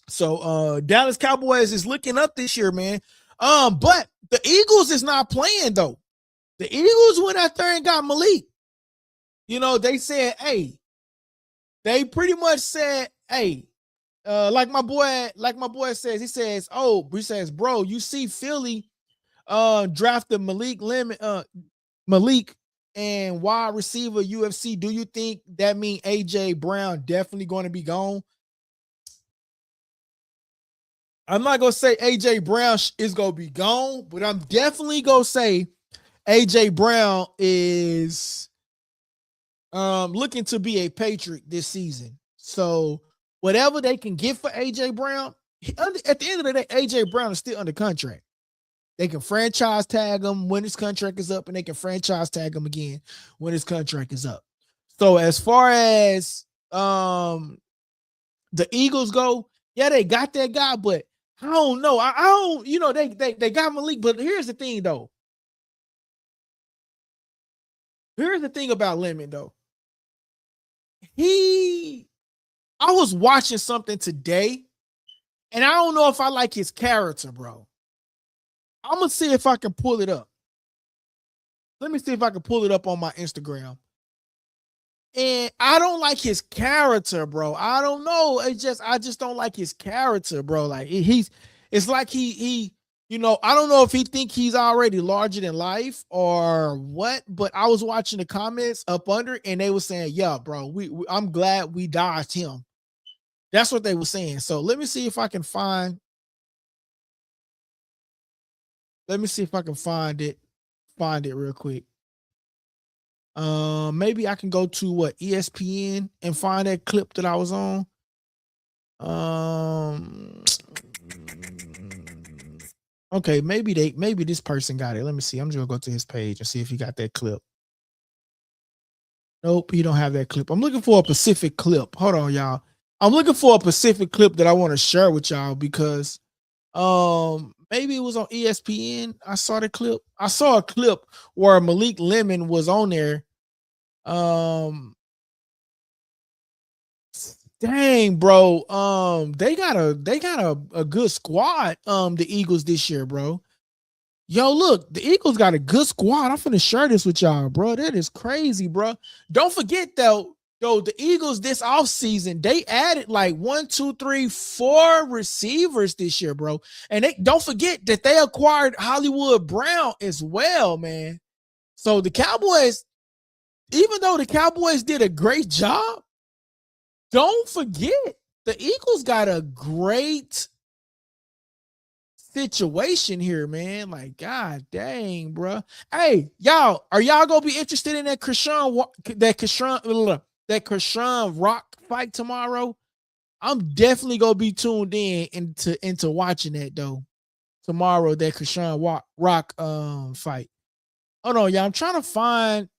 So Dallas Cowboys is looking up this year, man. But the Eagles is not playing though. The Eagles went out there and got Malik. You know, they said, hey, they pretty much said, hey, like my boy says, he says, bro, you see Philly drafted Malik and wide receiver UFC. Do you think that mean AJ Brown definitely going to be gone? I'm not gonna say AJ Brown is gonna be gone, but I'm definitely gonna say AJ Brown is looking to be a Patriot this season. So whatever they can get for AJ Brown, at the end of the day, AJ Brown is still under contract. They can franchise tag him when his contract is up, and they can franchise tag him again when his contract is up. So as far as the Eagles go, yeah, they got that guy, but I don't know. I don't, you know, they got Malik, but here's the thing though. Here's the thing about Lemon though. I was watching something today, and I don't know if I like his character, bro. I'm gonna see if I can pull it up. Let me see if I can pull it up on my Instagram. And I don't like his character, bro. I don't know. I just don't like his character, bro. Like it's like he, you know, I don't know if he think he's already larger than life or what, but I was watching the comments up under and they were saying, yeah, bro, I'm glad we dodged him. That's what they were saying. So let me see if I can find it real quick. Maybe I can go to ESPN and find that clip that I was on. Okay, maybe this person got it. Let me see. I'm just gonna go to his page and see if he got that clip. Nope, he don't have that clip. I'm looking for a specific clip. Hold on, y'all. I'm looking for a specific clip that I want to share with y'all because maybe it was on ESPN. I saw the clip. I saw a clip where Malik Lemon was on there. Dang, bro. They got a good squad, the Eagles this year, bro. Yo, look, the Eagles got a good squad. I'm finna share this with y'all, bro. That is crazy, bro. Don't forget though, the Eagles this offseason, they added like 1, 2, 3, 4 receivers this year, bro. And they don't forget that they acquired Hollywood Brown as well, man. So the Cowboys, even though the Cowboys did a great job, don't forget the Eagles got a great situation here, man. Like, god dang, bro. Hey, y'all, are y'all gonna be interested in that Krishan Rock fight tomorrow? I'm definitely gonna be tuned in into watching that though. Tomorrow, that Krishan Rock fight. Hold on, y'all. I'm trying to find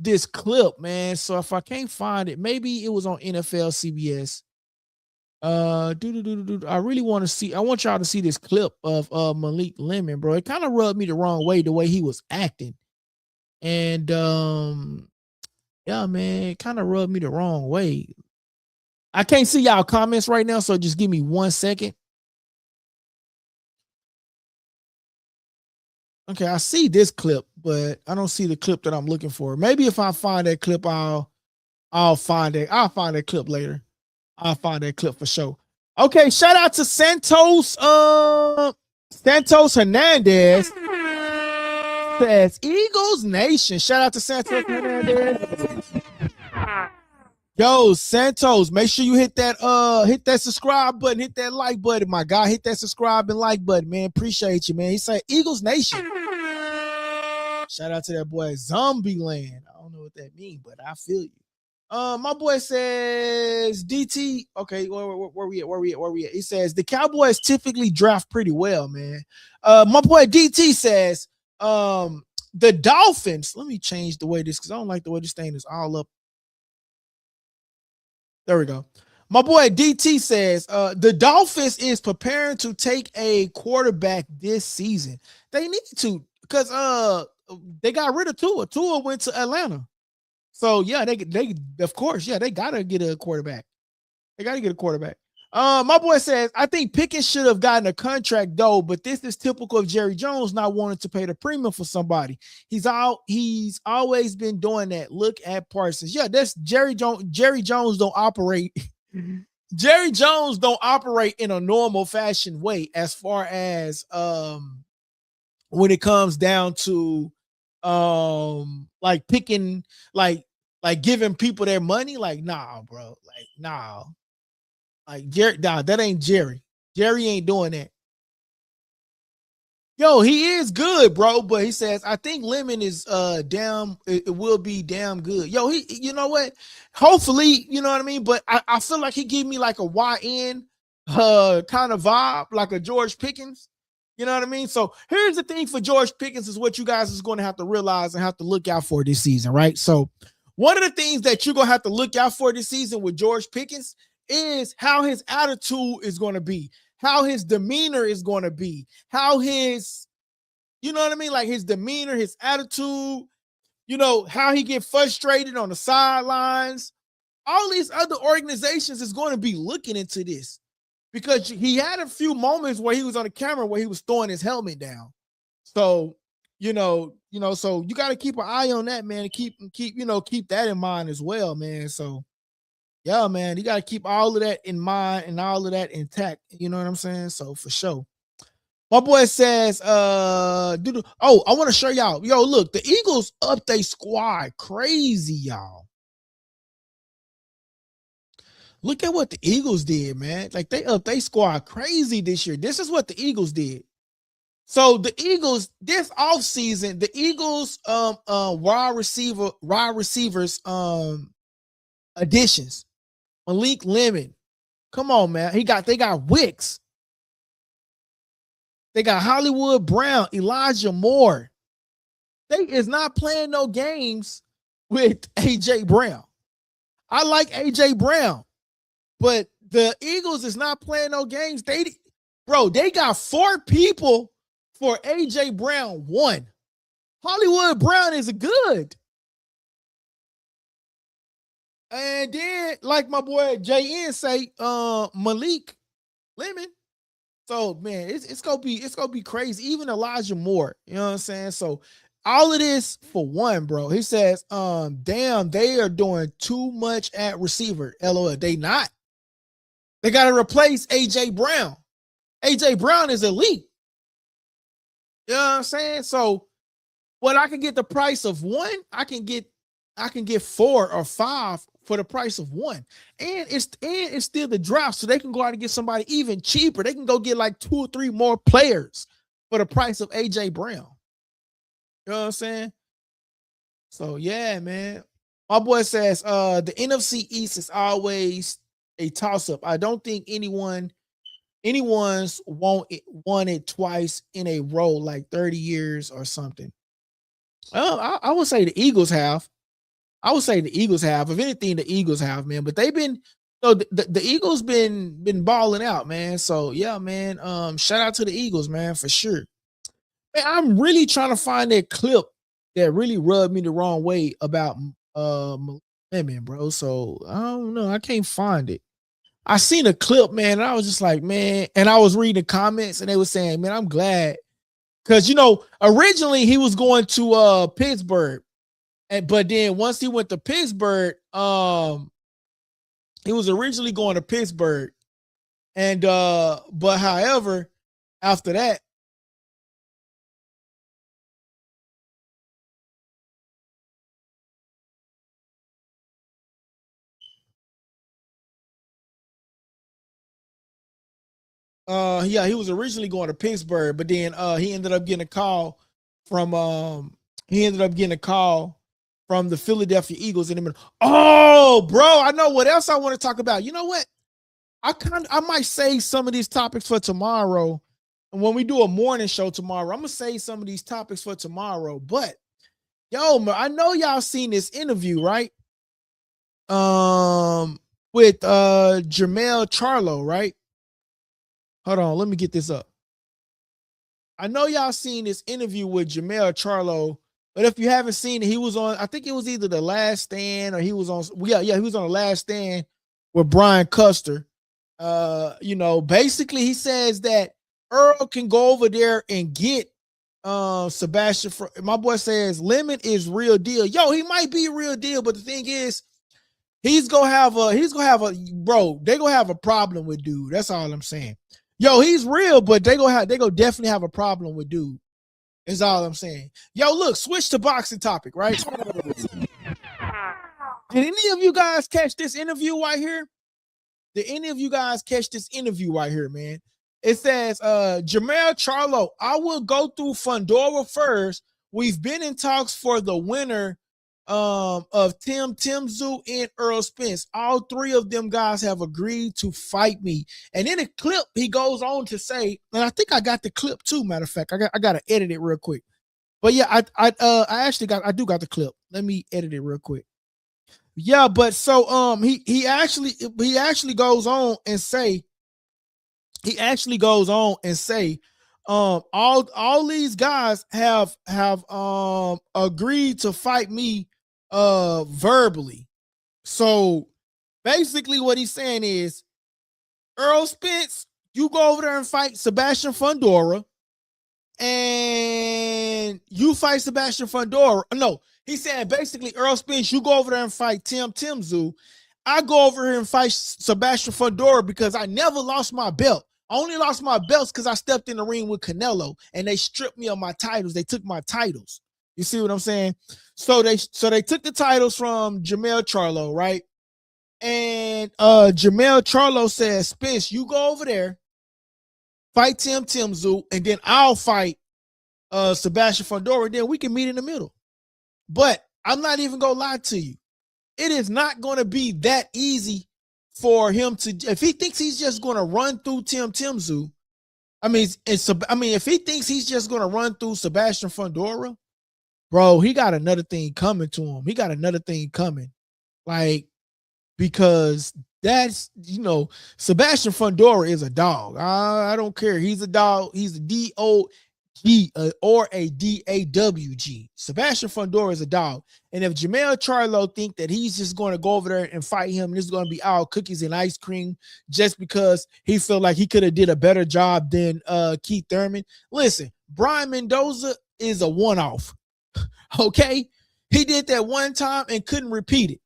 this clip, man. So if I can't find it, maybe it was on NFL CBS. I really want to see. I want y'all to see this clip of Malik Lemon, bro. It kind of rubbed me the wrong way, the way he was acting, and yeah, man, it kind of rubbed me the wrong way. I can't see y'all comments right now, so just give me 1 second. Okay, I see this clip, but I don't see the clip that I'm looking for. Maybe if I find that clip, I'll find it. I'll find that clip later. I'll find that clip for sure. Okay, shout out to Santos Hernandez. Says Eagles Nation. Shout out to Santos Hernandez. Yo, Santos, make sure you hit that subscribe button, hit that like button, my guy. Hit that subscribe and like button, man. Appreciate you, man. He said Eagles Nation. Shout out to that boy Zombie Land. I don't know what that means, but I feel you. My boy says DT. Okay, where we at? He says the Cowboys typically draft pretty well, man. My boy DT says the Dolphins. Let me change the way this because I don't like the way this thing is all up. There we go. My boy DT says the Dolphins is preparing to take a quarterback this season. They need to because they got rid of Tua. Tua went to Atlanta. So yeah, they of course, yeah, they gotta get a quarterback. They gotta get a quarterback. My boy says, I think Pickens should have gotten a contract though, but this is typical of Jerry Jones not wanting to pay the premium for somebody. He's always been doing that. Look at Parsons. Yeah, that's Jerry Jones. Jerry Jones don't operate. Jerry Jones don't operate in a normal fashion way as far as when it comes down to like picking like giving people their money. Like, nah, bro. Like, nah. Like Jerry, nah, that ain't Jerry. Jerry ain't doing that. Yo, he is good, bro. But he says, I think Lemon is it will be damn good. Yo, he, you know what? Hopefully, you know what I mean. But I feel like he gave me like a YN kind of vibe, like a George Pickens. You know what I mean? So here's the thing for George Pickens is what you guys is going to have to realize and have to look out for this season, right? So one of the things that you're going to have to look out for this season with George Pickens is how his attitude is going to be, how his demeanor is going to be, how his, you know what I mean? Like his demeanor, his attitude, you know, how he get frustrated on the sidelines. All these other organizations is going to be looking into this because he had a few moments where he was on the camera where he was throwing his helmet down. So, so you got to keep an eye on that, man, and keep that in mind as well, man. So, yeah, man, you got to keep all of that in mind and all of that intact. You know what I'm saying? So for sure. My boy says, I want to show y'all. Yo, look, the Eagles up their squad crazy, y'all. Look at what the Eagles did, man. Like they up their squad crazy this year. This is what the Eagles did. So the Eagles, this offseason, the Eagles wide receivers additions. Malik Lemon. Come on, man. They got Wicks. They got Hollywood Brown, Elijah Moore. They is not playing no games with AJ Brown. I like AJ Brown, but the Eagles is not playing no games. They got 4 people for AJ Brown 1. Hollywood Brown is good. And then, like my boy JN say, Malik Lemon. So man, it's gonna be crazy. Even Elijah Moore, you know what I'm saying? So all of this for 1, bro. He says, damn, they are doing too much at receiver. LOL. They not. They gotta replace AJ Brown. AJ Brown is elite. You know what I'm saying? So what I can get the price of 1, I can get 4 or 5 for the price of 1. And it's still the draft, so they can go out and get somebody even cheaper. They can go get like 2 or 3 more players for the price of AJ Brown. You know what I'm saying? So yeah, man. My boy says the NFC East is always a toss-up. I don't think anyone's won it twice in a row, like 30 years or something. I would say the Eagles have. If anything, the Eagles have, man. But they've been, the Eagles been balling out, man. So yeah, man. Shout out to the Eagles, man, for sure. Man, I'm really trying to find that clip that really rubbed me the wrong way about women, bro. So I don't know. I can't find it. I seen a clip, man, and I was just like, man, and I was reading the comments, and they were saying, man, I'm glad. Because originally he was going to Pittsburgh. But then once he went to Pittsburgh, he was originally going to Pittsburgh. And but however, after that, he was originally going to Pittsburgh, but then he ended up getting a call from the Philadelphia Eagles in the middle. Oh, bro, I know what else I want to talk about. You know what? I might save some of these topics for tomorrow. And when we do a morning show tomorrow, I'm gonna save some of these topics for tomorrow. But yo, man, I know y'all seen this interview, right? With Jermell Charlo, right? Hold on, let me get this up. I know y'all seen this interview with Jamel Charlo, but if you haven't seen it, he was on, I think it was either The Last Stand or he was on, he was on The Last Stand with Brian Custer. Basically he says that Earl can go over there and get Sebastian. My boy says Lemon is real deal. Yo, he might be real deal, but the thing is, they're gonna have a problem with dude. That's all I'm saying. Yo, he's real, but they gonna definitely have a problem with dude. Is all I'm saying. Yo, look, switch to boxing topic, right? Did any of you guys catch this interview right here? Did any of you guys catch this interview right here, man? It says, Jamel Charlo, I will go through Fundora first. We've been in talks for the winner of Tszyu and Errol Spence. All three of them guys have agreed to fight me. And in a clip, he goes on to say, and I think I got the clip too, matter of fact. I gotta edit it real quick. But yeah, I do got the clip. Let me edit it real quick. Yeah, but so he actually goes on and say all these guys have agreed to fight me verbally. So basically what he's saying is, Errol Spence, you go over there and fight Sebastian Fundora, and you fight Sebastian Fundora. No, he said basically, Errol Spence, you go over there and fight Tszyu. I go over here and fight Sebastian Fundora because I never lost my belt. I only lost my belts because I stepped in the ring with Canelo and they stripped me of my titles. They took my titles. You see what I'm saying? So they took the titles from Jamel Charlo, right? And Jamel Charlo says, Spence, you go over there, fight Tszyu, and then I'll fight Sebastian Fundora. Then we can meet in the middle. But I'm not even gonna lie to you. It is not gonna be that easy for him to, if he thinks he's just gonna run through Tszyu. If he thinks he's just gonna run through Sebastian Fundora, bro, he got another thing coming to him. He got another thing coming. Like, because that's, Sebastian Fundora is a dog. I don't care. He's a dog. He's a D-O-G or a D-A-W-G. Sebastian Fundora is a dog. And if Jamel Charlo think that he's just going to go over there and fight him, and this is going to be all cookies and ice cream just because he felt like he could have did a better job than Keith Thurman. Listen, Brian Mendoza is a one-off. Okay? He did that one time and couldn't repeat it.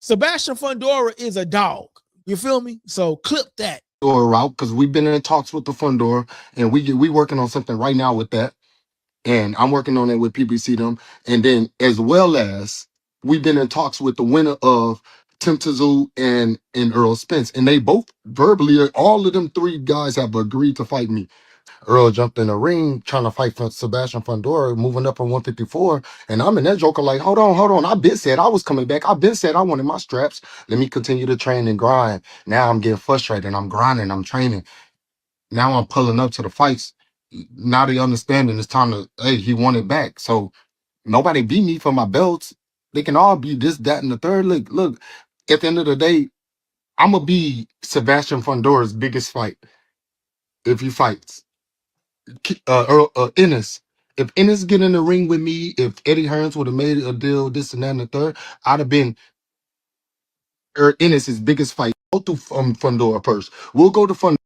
Sebastian Fundora is a dog. You feel me? So clip that. Route, because we've been in talks with the Fundora, and we working on something right now with that. And I'm working on it with PBC them. And then as well as we've been in talks with the winner of Tszyu and Errol Spence. And they both verbally, all of them three guys have agreed to fight me. Earl jumped in the ring trying to fight for Sebastian Fundora, moving up from 154. And I'm in that joker like, hold on. I've been said I was coming back. I've been said I wanted my straps. Let me continue to train and grind. Now I'm getting frustrated. I'm grinding. I'm training. Now I'm pulling up to the fights. Now they understanding it's time to, hey, he won it back. So nobody beat me for my belts. They can all be this, that, and the third. Look, at the end of the day, I'm going to be Sebastian Fundora's biggest fight if he fights. Ennis. If Ennis get in the ring with me, if Eddie Hearns would have made a deal, this and that and the third, I'd have been Ennis's biggest fight. Go to Fundora first. We'll go to Fundora.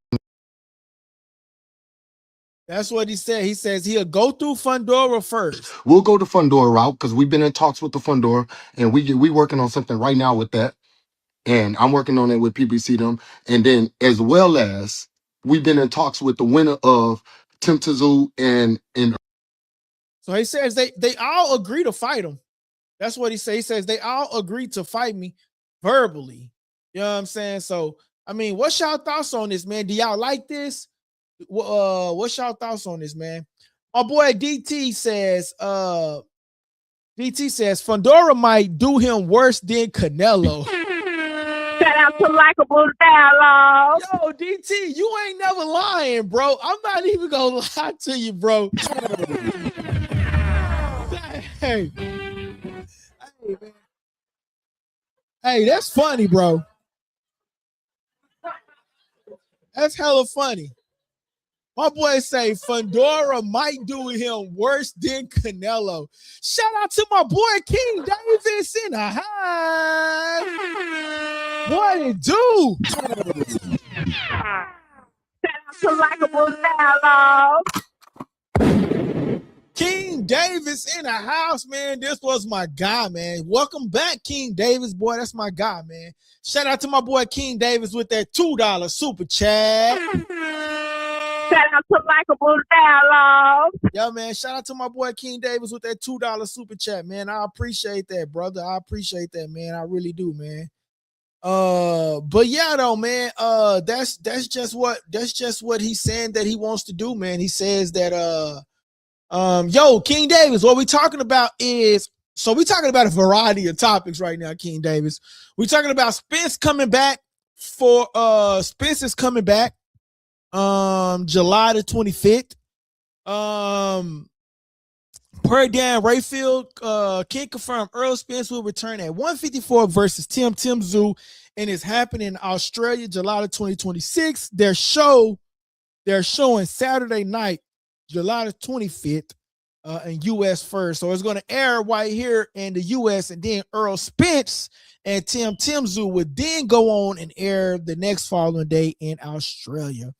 That's what he said. He says he'll go through Fundora first. We'll go to Fundora route because we've been in talks with the Fundora, and we working on something right now with that. And I'm working on it with PBC them. And then as well as we've been in talks with the winner of Tszyu and so he says they all agree to fight him. That's what he says. He says they all agree to fight me verbally. You know what I'm saying? So, what's y'all thoughts on this, man? Do y'all like this? What's y'all thoughts on this, man? My boy DT says Fundora might do him worse than Canelo. Shout out to Likeable Dialogue. Yo, DT, you ain't never lying, bro. I'm not even gonna lie to you, bro. Hey, man. Hey, that's funny, bro. That's hella funny. My boy say Fundora might do him worse than Canelo. Shout out to my boy King Davis in the house. What it do? Shout out to Likeable Dialogue. King Davis in the house, man. This was my guy, man. Welcome back, King Davis, boy. That's my guy, man. Shout out to my boy King Davis with that $2 super chat. Shout out to Likeable Dialogue. Yo, man, shout out to my boy King Davis with that $2 super chat, man. I appreciate that, brother. I appreciate that, man. I really do, man. But yeah, though, man. That's just what he's saying that he wants to do, man. He says that yo, King Davis, what we talking about is, so we talking about a variety of topics right now, King Davis. We talking about Spence coming back for Spence is coming back July the 25th. Per Dan Rayfield, can confirm Errol Spence will return at 154 versus Tszyu, and it's happening in Australia, July the 2026. They're showing Saturday night, July the 25th, in US first. So it's going to air right here in the US, and then Errol Spence and Tszyu would then go on and air the next following day in Australia.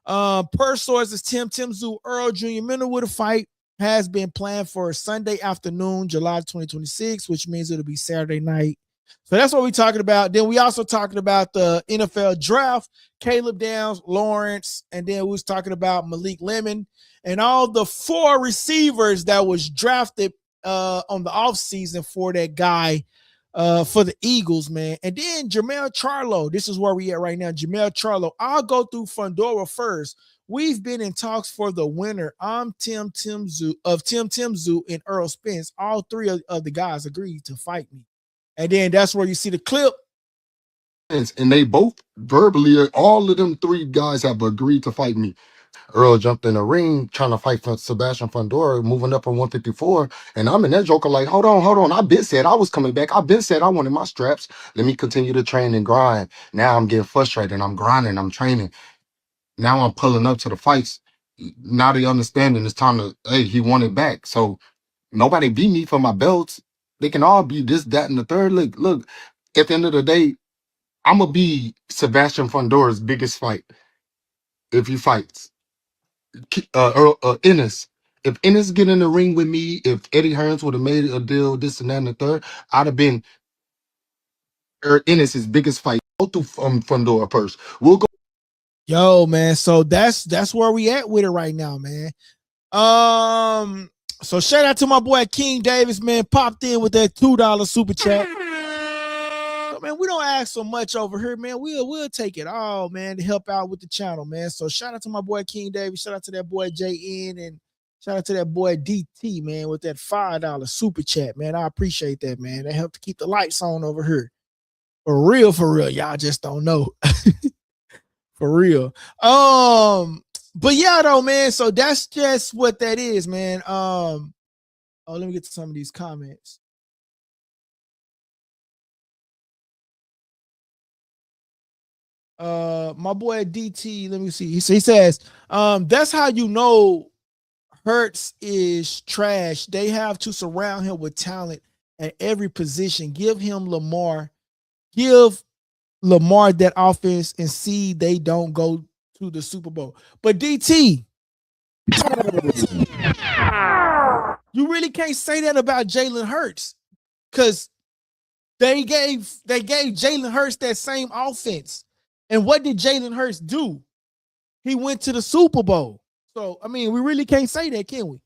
Per sources, Tszyu Errol Jr. Middleweight fight has been planned for Sunday afternoon, July 2026, which means it'll be Saturday night. So that's what we're talking about. Then we also talking about the NFL draft, Caleb Downs, Lawrence, and then we was talking about Malik Lemon and all the 4 receivers that was drafted on the offseason for that guy for the Eagles, man. And then Jermell Charlo. This is where we at right now. Jermell Charlo. I'll go through Fundora first. We've been in talks for the winner. I'm Tszyu and Errol Spence. All 3 of the guys agreed to fight me. And then that's where you see the clip. And they both verbally, all of them 3 guys have agreed to fight me. Earl jumped in the ring trying to fight for Sebastian Fundora, moving up from 154. And I'm in that joker like, hold on. I been said I was coming back. I been said I wanted my straps. Let me continue to train and grind. Now I'm getting frustrated. I'm grinding. I'm training. Now I'm pulling up to the fights. Now they understanding it's time to, hey, he wanted back. So nobody beat me for my belts. They can all be this, that, and the third. Look, at the end of the day, I'm going to be Sebastian Fundora's biggest fight if he fights. Ennis. If Ennis get in the ring with me, if Eddie Hearns would have made a deal, this and that and the third, I'd have been Ennis's biggest fight. Go through Fundora first. We'll go. Yo, man. So that's where we at with it right now, man. So shout out to my boy King Davis, man. Popped in with that $2 super chat. So, man, we don't ask so much over here, man. We'll take it all, man, to help out with the channel, man. So shout out to my boy King Davis. Shout out to that boy JN, and shout out to that boy DT, man, with that $5 super chat, man. I appreciate that, man. That helped to keep the lights on over here. For real. Y'all just don't know. For real. But yeah, though, man. So that's just what that is, man. Oh, let me get to some of these comments. My boy DT, let me see. He says, that's how you know Hurts is trash. They have to surround him with talent at every position. Give Lamar that offense and see they don't go to the Super Bowl. But DT, you really can't say that about Jalen Hurts, because they gave Jalen Hurts that same offense. And what did Jalen Hurts do? He went to the Super Bowl. So, I mean, we really can't say that, can we?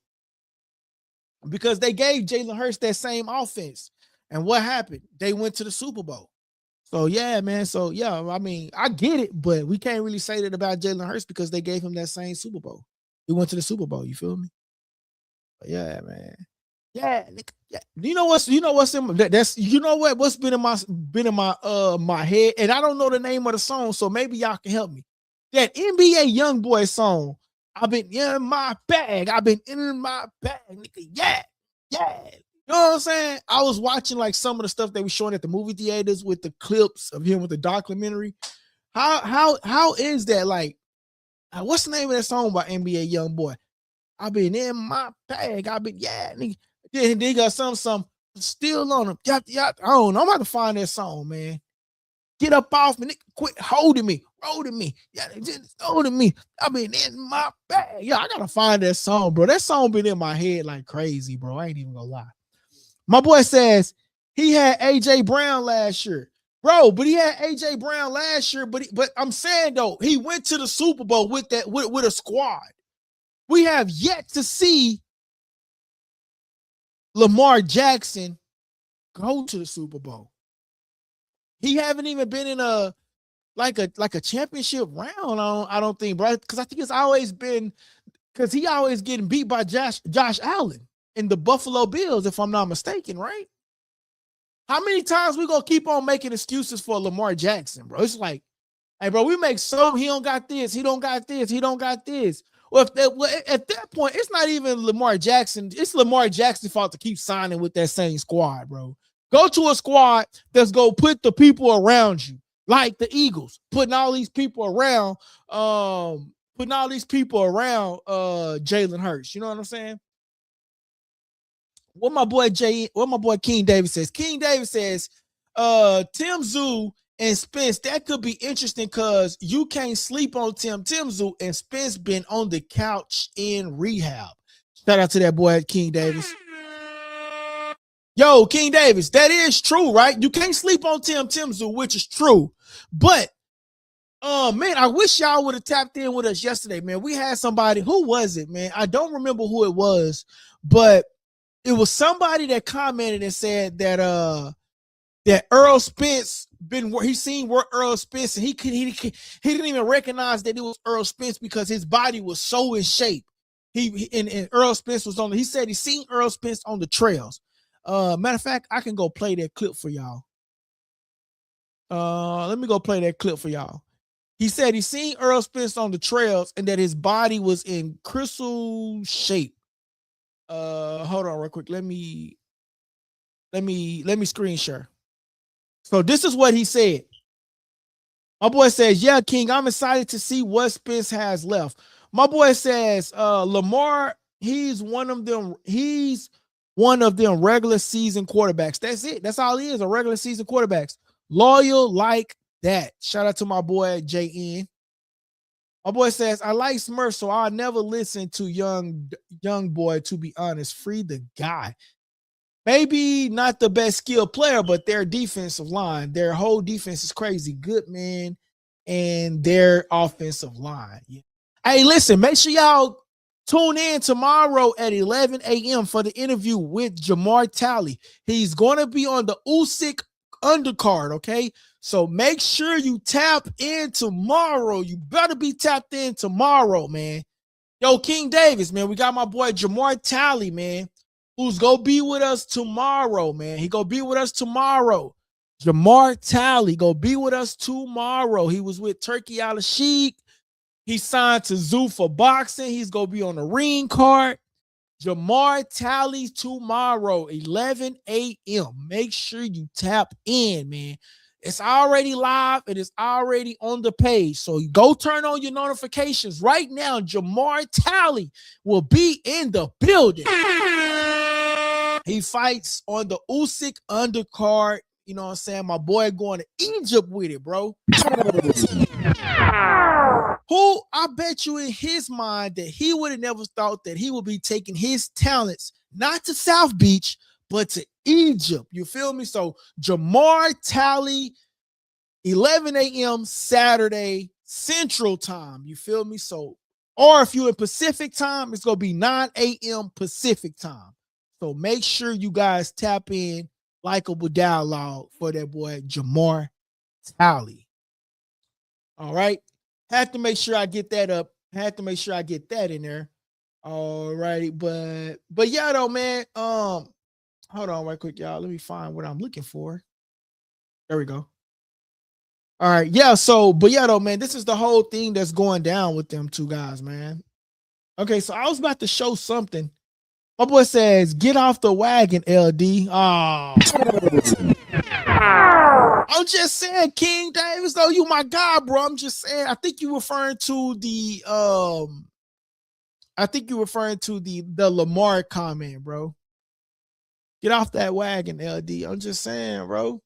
Because they gave Jalen Hurts that same offense. And what happened? They went to the Super Bowl. So, yeah, man. So, yeah, I mean, I get it, but we can't really say that about Jalen Hurts because they gave him that same Super Bowl. He went to the Super Bowl. You feel me? But yeah, man. Yeah. You know what's in that's, you know what's been in my head, and I don't know the name of the song, so maybe y'all can help me. That NBA YoungBoy song, I've been in my bag. I've been in my bag, nigga. Yeah. You know what I'm saying? I was watching like some of the stuff they were showing at the movie theaters with the clips of him with the documentary. How is that? Like, What's the name of that song by NBA Youngboy? I've been in my bag. I've been, yeah, nigga. Then they got some still on him. I don't know. I'm about to find that song, man. Get up off me, nigga. Quit holding me, Yeah, just holding me. I've been in my bag. Yeah, I gotta find that song, bro. That song been in my head like crazy, bro. I ain't even gonna lie. My boy says he had AJ Brown last year. Bro, but he had AJ Brown last year, but I'm saying though, he went to the Super Bowl with a squad. We have yet to see Lamar Jackson go to the Super Bowl. He haven't even been in a championship round. I don't think, bro, because I think it's always been because he always getting beat by Josh Allen in the Buffalo Bills, if I'm not mistaken, right? How many times we gonna keep on making excuses for Lamar Jackson, bro? It's like, hey, bro, we make so he don't got this, he don't got this, he don't got this. Well, at that point, it's not even Lamar Jackson. It's Lamar Jackson's fault to keep signing with that same squad, bro. Go to a squad that's go put the people around you, like the Eagles, putting all these people around Jalen Hurts. You know what I'm saying? What my boy King Davis says. King Davis says, Tszyu and Spence, that could be interesting because you can't sleep on Tszyu and Spence been on the couch in rehab. Shout out to that boy King Davis. Yo, King Davis, that is true, right? You can't sleep on Tszyu, which is true. But man, I wish y'all would have tapped in with us yesterday, man. We had somebody, who was it, man? I don't remember who it was, but it was somebody that commented and said that that Errol Spence he's seen work Errol Spence, and he didn't even recognize that it was Errol Spence because his body was so in shape. And Errol Spence was he said he seen Errol Spence on the trails. Matter of fact, I can go play that clip for y'all. Let me go play that clip for y'all. He said he seen Errol Spence on the trails and that his body was in crystal shape. Hold on real quick. Let me screen share. So this is what he said. My boy says, yeah, King, I'm excited to see what Spence has left. My boy says, Lamar, he's one of them regular season quarterbacks. That's it. That's all he is, a regular season quarterbacks. Loyal like that. Shout out to my boy JN. My boy says, I like Smurf, so I'll never listen to young boy, to be honest. Free the guy. Maybe not the best skilled player, but their defensive line, their whole defense is crazy. Good, man. And their offensive line. Yeah. Hey, listen, make sure y'all tune in tomorrow at 11 a.m. for the interview with Jamar Talley. He's going to be on the Usyk undercard, okay? So make sure you tap in tomorrow. You better be tapped in tomorrow, man. Yo, King Davis, man, we got my boy Jamar Talley, man, who's going to be with us tomorrow, man. He going to be with us tomorrow. Jamar Talley going to be with us tomorrow. He was with Turkey Al-Sheikh. He signed to Tszyu for boxing. He's going to be on the ring card. Jamar Talley tomorrow, 11 a.m. Make sure you tap in, man. It's already live and it's already on the page. So go turn on your notifications right now. Jamar Talley will be in the building. He fights on the Usyk undercard. You know what I'm saying? My boy going to Egypt with it, bro. Who, I bet you in his mind that he would have never thought that he would be taking his talents, not to South Beach, but to Egypt. You feel me? So Jamar Talley, 11 a.m. Saturday Central Time. You feel me? So, or if you're in Pacific Time, it's going to be 9 a.m. Pacific Time. So make sure you guys tap in Likeable Dialogue for that boy Jamar Talley. All right. Had to make sure I get that up. Had to make sure I get that in there. All righty. But yeah, though, man. Hold on right quick, y'all. Let me find what I'm looking for. There we go. All right. Yeah. So, but yeah, though, man, this is the whole thing that's going down with them two guys, man. Okay. So I was about to show something. My boy says, get off the wagon, LD. Oh. I'm just saying, King Davis, though, you my guy, bro. I'm just saying, I think you're referring to the Lamar comment, bro. Get off that wagon, LD. I'm just saying, bro.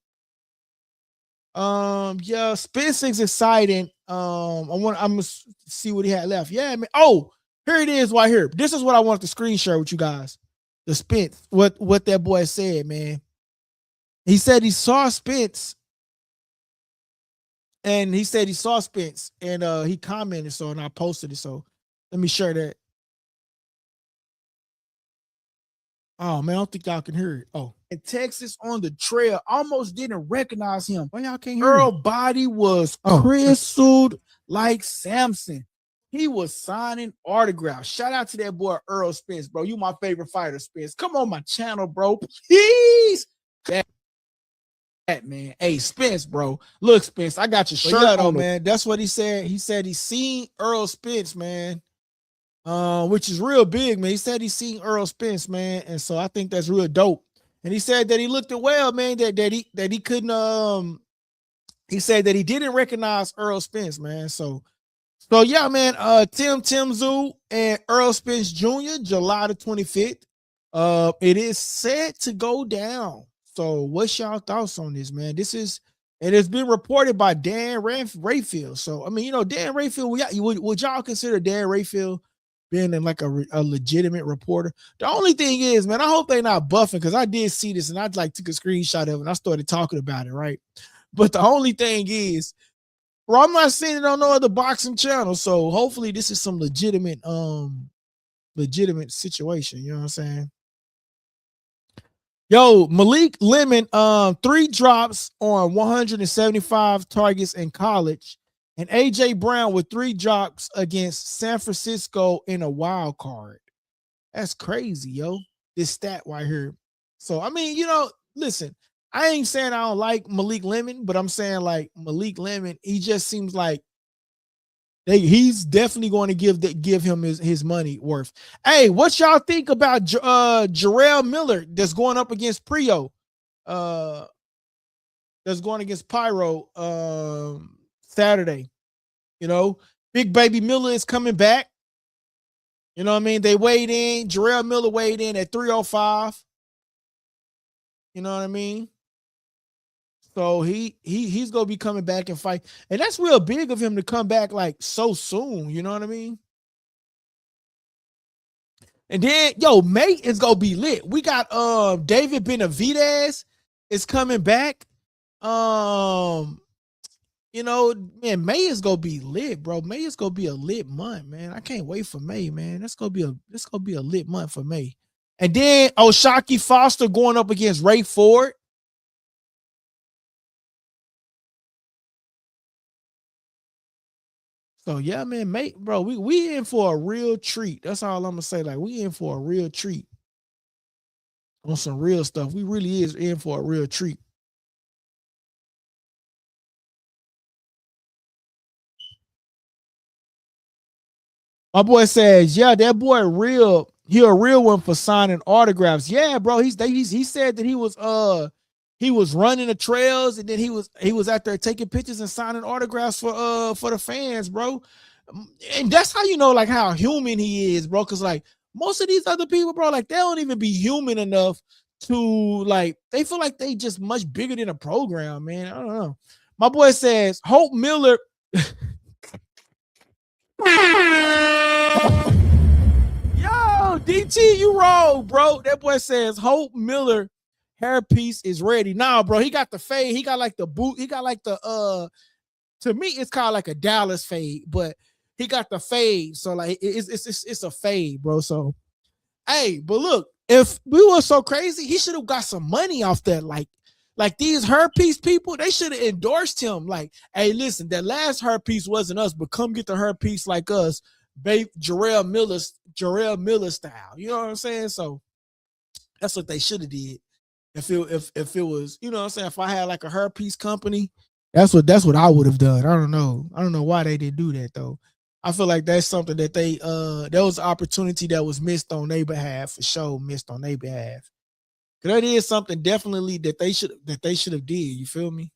Yeah, Spence is exciting. I'm gonna see what he had left. Yeah, man. Oh, here it is right here. This is what I want to screen share with you guys. The Spence, what that boy said, man. He said he saw Spence, and he commented, so, and I posted it. So let me share that. Oh man, I don't think y'all can hear it. Oh, in Texas on the trail, almost didn't recognize him. Why y'all can't hear Earl it? body was crystaled like Samson. He was signing autographs. Shout out to that boy Errol Spence, bro. You my favorite fighter, Spence. Come on my channel, bro. Please. That man. Hey, Spence, bro. Look, Spence, I got your shirt on, man. That's what he said. He said he seen Errol Spence, man. Which is real big, man. He said he seen Errol Spence, man, and so I think that's real dope. And he said that he looked at well, man, that he couldn't he said that he didn't recognize Errol Spence, man. So yeah, man. Tszyu and Errol Spence Jr. July the 25th. It is set to go down. So what's y'all thoughts on this, man? It has been reported by Dan Rayfield. So I mean, Dan Rayfield, would y'all consider Dan Rayfield being in like a legitimate reporter? The only thing is, man, I hope they're not buffing, because I did see this and I'd like took a screenshot of it and I started talking about it, right? But the only thing is, bro, I'm not seeing it on no other boxing channel. So hopefully this is some legitimate situation. You know what I'm saying? Yo, Malik Lemon, 3 drops on 175 targets in college. And AJ Brown with 3 drops against San Francisco in a wild card. That's crazy, yo. This stat right here. So, I mean, listen, I ain't saying I don't like Malik Lemon, but I'm saying, like, Malik Lemon, he just seems like he's definitely going to give him his money worth. Hey, what y'all think about Jarrell Miller that's going up against Prio? That's going against Pyro Saturday. Big Baby Miller is coming back. You know what I mean? They weighed in. Jarrell Miller weighed in at 305. You know what I mean? So he's gonna be coming back and fight, and that's real big of him to come back like so soon. You know what I mean? And then May is gonna be lit. We got David Benavidez is coming back. Man, May is gonna be lit, bro. May is gonna be a lit month, man. I can't wait for May, man. This gonna be a lit month for May. And then O'Shaquie Foster going up against Ray Ford. So yeah, man, bro, we in for a real treat. That's all I'm gonna say. Like, we in for a real treat on some real stuff. We really is in for a real treat. My boy says, yeah, that boy real. He a real one for signing autographs. Yeah, bro. He said that he was running the trails, and then he was out there taking pictures and signing autographs for the fans, bro. And that's how you know, like, how human he is, bro. Because, like, most of these other people, bro, like, they don't even be human enough to, like, they feel like they just much bigger than a program, man. I don't know. My boy says Hope Miller. Yo, DT, you wrong, bro. That boy says Hope Miller hairpiece is ready. Nah, bro, he got the fade. He got like the boot. He got like the to me, it's called like a Dallas fade, but he got the fade. So, like, it's a fade, bro. So, hey, but look, if we were so crazy, he should have got some money off that. Like these hairpiece people, they should have endorsed him. Like, hey, listen, that last hairpiece wasn't us, but come get the hairpiece like us, babe, Jarrell Miller style. You know what I'm saying? So that's what they should have did. If it was, you know what I'm saying, if I had like a hairpiece company, that's what I would have done. I don't know why they didn't do that though. I feel like that's something that that was an opportunity that was missed on their behalf, for sure, missed on their behalf. That is something definitely that they should have did. You feel me?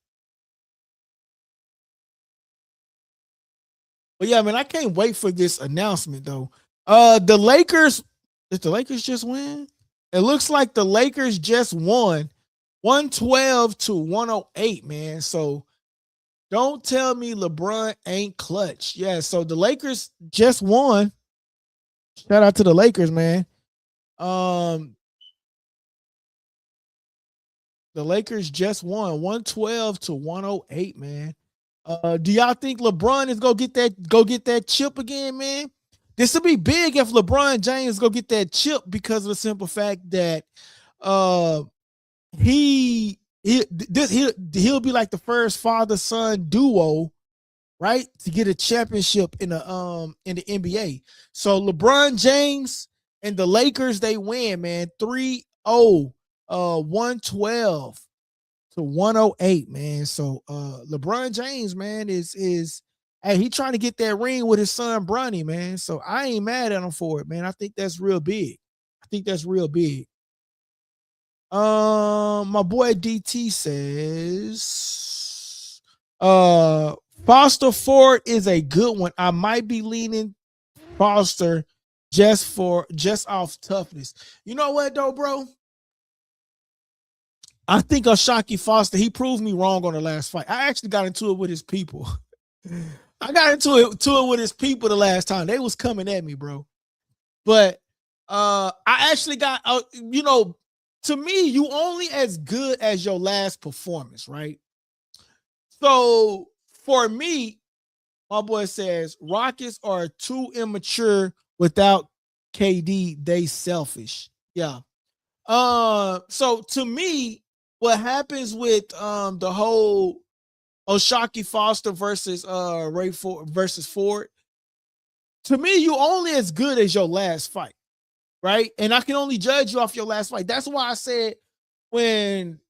But yeah, man, I can't wait for this announcement though. The Lakers, did the Lakers just win? It looks like the Lakers just won 112-108, man. So don't tell me LeBron ain't clutch. Yeah, so the Lakers just won. Shout out to the Lakers, man. The Lakers just won 112-108, man. Do y'all think LeBron is go get that chip again, man? This will be big if LeBron James go get that chip because of the simple fact that he'll be like the first father-son duo, right, to get a championship in the NBA. So LeBron James and the Lakers, they win, man. 3-0, 112-108, man. So LeBron James, man, is hey, he trying to get that ring with his son Bronny, man. So I ain't mad at him for it, man. I think that's real big. My boy DT says Foster Ford is a good one. I might be leaning Foster just off toughness. You know what though, bro? I think Oshaki Foster, he proved me wrong on the last fight. I actually got into it with his people. I got into it with his people the last time. They was coming at me, bro. But I actually got, to me, you only as good as your last performance, right? So for me, my boy says Rockets are too immature without KD. They selfish. Yeah. So to me, what happens with the whole Oshaki Foster versus Ray Ford versus Ford, to me, you only as good as your last fight, right? And I can only judge you off your last fight. That's why I said when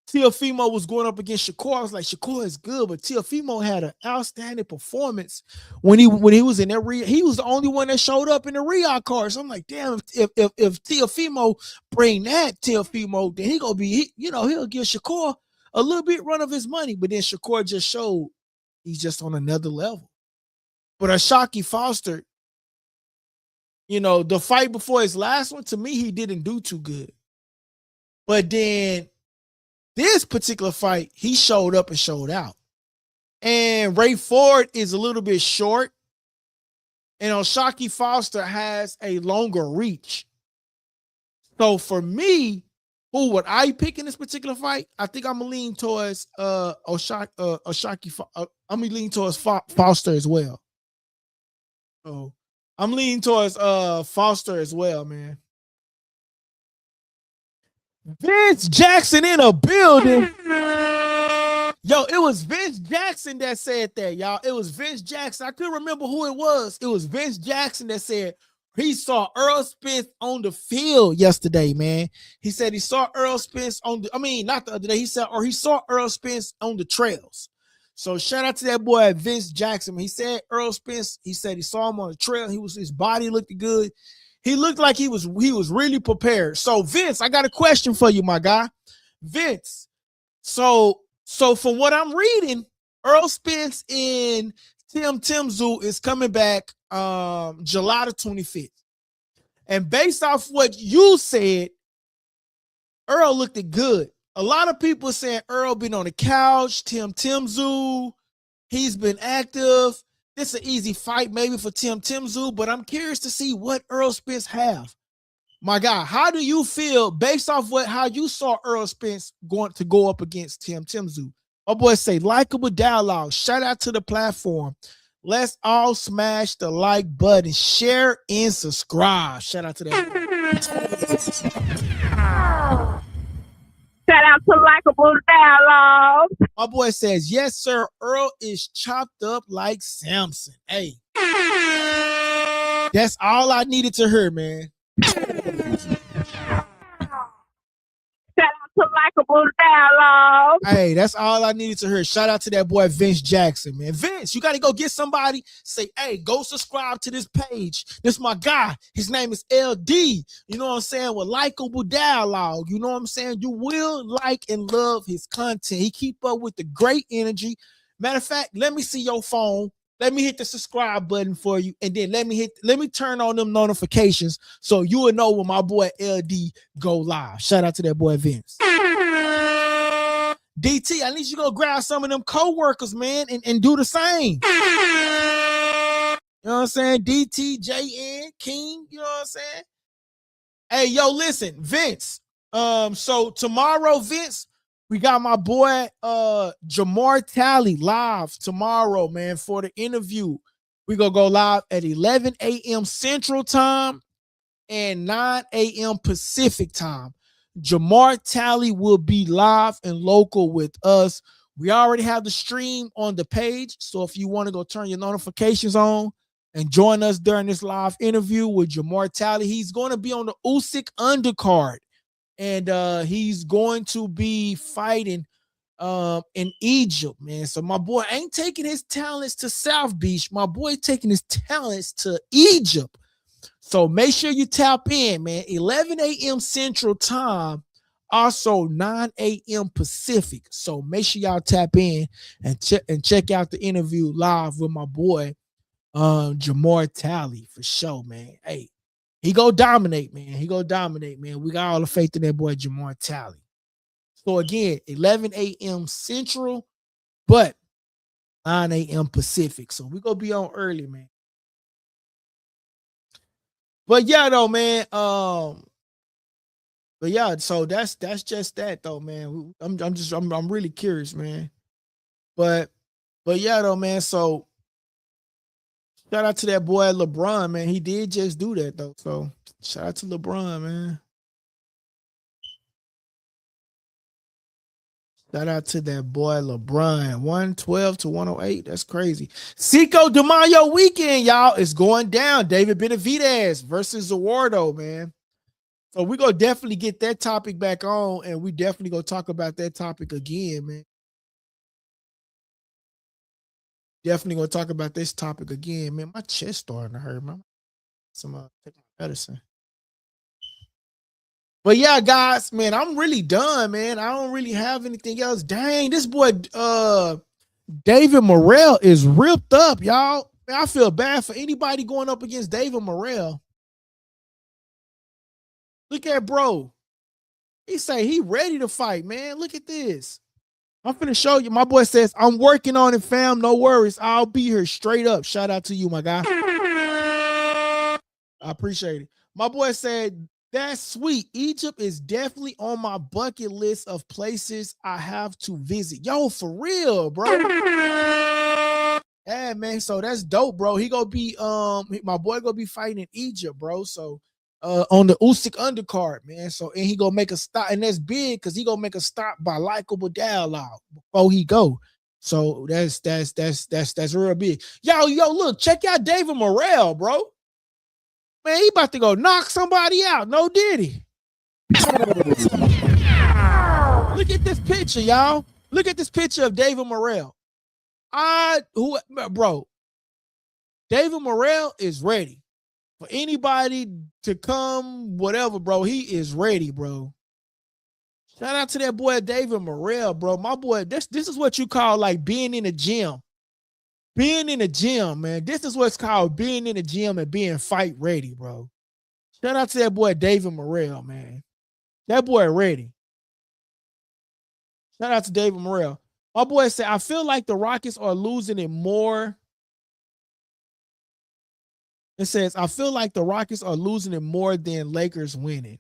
Teofimo was going up against Shakur, I was like, Shakur is good, but Teofimo had an outstanding performance when he was in that he was the only one that showed up in the Riyadh card. So I'm like, damn, if Teofimo bring that Teofimo, then he gonna be, he'll give Shakur a little bit run of his money. But then Shakur just showed he's just on another level. But Oshaki Foster, the fight before his last one, to me, he didn't do too good. But then this particular fight, he showed up and showed out. And Ray Ford is a little bit short. And Oshaki Foster has a longer reach. So for me, who would I pick in this particular fight? I think I'm going to lean towards Oshaki. I'm going to lean towards Foster as well. So I'm leaning towards Foster as well, man. Vince Jackson in a building. Yo, it was Vince Jackson that said that, y'all. It was Vince Jackson. I couldn't remember who it was. It was Vince Jackson that said he saw Errol Spence on the field yesterday, man. He said he saw Errol Spence not the other day. He saw Errol Spence on the trails. So shout out to that boy Vince Jackson. He said Errol Spence, he said he saw him on the trail. His body looked good. He looked like he was really prepared. So Vince, I got a question for you, my guy. Vince, so from what I'm reading, Errol Spence and Tszyu is coming back July the 25th. And based off what you said, Earl looked good. A lot of people saying Earl been on the couch. Tszyu, he's been active. This is an easy fight maybe for Tszyu, but I'm curious to see what Errol Spence have. My guy, how do you feel based off how you saw Errol Spence going to go up against Tszyu? My boy say, Likeable Dialogue. Shout out to the platform. Let's all smash the like button, share and subscribe. Shout out to that. Shout out to Likeable Dialogue. My boy says, yes, sir. Earl is chopped up like Samson. Hey, that's all I needed to hear, man. Shout out to Likeable Dialogue. Hey, that's all I needed to hear. Shout out to that boy Vince Jackson, man. Vince, you got to go get somebody. Say, hey, go subscribe to this page. This my guy. His name is LD. You know what I'm saying? With Likeable Dialogue. You know what I'm saying? You will like and love his content. He keep up with the great energy. Matter of fact, let me see your phone. Let me hit the subscribe button for you, and then let me turn on them notifications so you will know when my boy LD go live. Shout out to that boy Vince. DT, I need you to go grab some of them co-workers, man, and do the same. You know what I'm saying? DT, JN, King, you know what I'm saying? Hey, yo, listen, Vince. So tomorrow, Vince, we got my boy Jamar Talley live tomorrow, man, for the interview. We're going to go live at 11 a.m. Central Time and 9 a.m. Pacific Time. Jamar Talley will be live and local with us. We already have the stream on the page, so if you want to go turn your notifications on and join us during this live interview with Jamar Talley, he's going to be on the Usyk undercard. And he's going to be fighting in Egypt, man. So my boy ain't taking his talents to South Beach. My boy taking his talents to Egypt. So make sure you tap in, man. 11 a.m. Central Time, also 9 a.m. Pacific. So make sure y'all tap in and check out the interview live with my boy Jamar Talley for sure, man. Hey. He go dominate, man. He go dominate, man. We got all the faith in that boy, Jamar Talley. So, again, 11 a.m. Central, but 9 a.m. Pacific. So, we going to be on early, man. But, yeah, though, man. But, yeah, so that's just that, though, man. I'm really curious, man. But, yeah, though, man. So, shout out to that boy LeBron, man. He did just do that, though. So, shout out to LeBron, man. Shout out to that boy LeBron. 112 to 108. That's crazy. Cinco de Mayo weekend, y'all, is going down. David Benavidez versus Eduardo, man. So, we're going to definitely get that topic back on, and we definitely going to talk about that topic again, man. Definitely gonna talk about this topic again, man. My chest starting to hurt, man. Take my medicine. But yeah, guys, man, I'm really done, man. I don't really have anything else. Dang, this boy, David Morrell is ripped up, y'all. Man, I feel bad for anybody going up against David Morrell. Look at bro. He say he ready to fight, man. Look at this. I'm finna show you. My boy says, I'm working on it, fam. No worries. I'll be here straight up. Shout out to you, my guy. I appreciate it. My boy said, that's sweet. Egypt is definitely on my bucket list of places I have to visit. Yo, for real, bro. Yeah, man. So that's dope, bro. He gonna be, my boy gonna be fighting in Egypt, bro. So, on the Usyk undercard, man. So, and he gonna make a stop, and that's big because he gonna make a stop by Likeable Dialogue before he go. So that's real big. Yo, look, check out David Morrell, bro. Man, he about to go knock somebody out. No diddy. Look at this picture, y'all. Look at this picture of David Morrell. Bro, David Morrell is ready. For anybody to come, whatever, bro, he is ready, bro. Shout out to that boy David Morrell, bro. My boy, this is what you call like being in the gym. Being in the gym, man. This is what's called being in the gym and being fight ready, bro. Shout out to that boy David Morrell, man. That boy ready. Shout out to David Morrell. My boy said, I feel like the Rockets are losing it more. It says, I feel like the Rockets are losing it more than Lakers winning.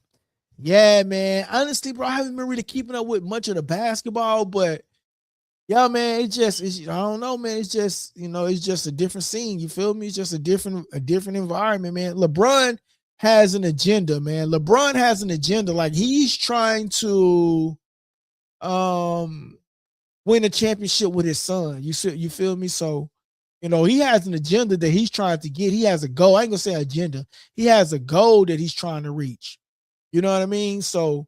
Yeah, man. Honestly, bro, I haven't been really keeping up with much of the basketball, but yeah, man, I don't know, man. It's just, it's just a different scene. You feel me? It's just a different environment, man. LeBron has an agenda, man. LeBron has an agenda. Like he's trying to win a championship with his son. You feel me? So, he has an agenda that he's trying to get. He has a goal. I ain't gonna say agenda. He has a goal that he's trying to reach. You know what I mean? So,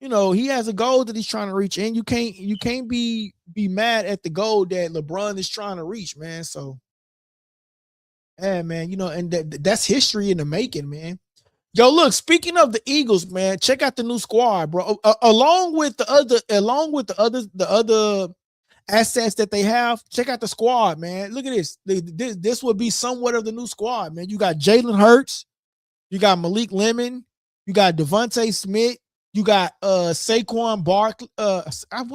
he has a goal that he's trying to reach, and you can't be mad at the goal that LeBron is trying to reach, man. So, yeah, man, and that's history in the making, man. Yo, look, speaking of the Eagles, man, check out the new squad, bro. Along with the other assets that they have, check out the squad, man. Look at this. This would be somewhat of the new squad, man. You got Jalen Hurts, you got Malik Lemon, you got Devontae Smith, you got Saquon Barkley. Why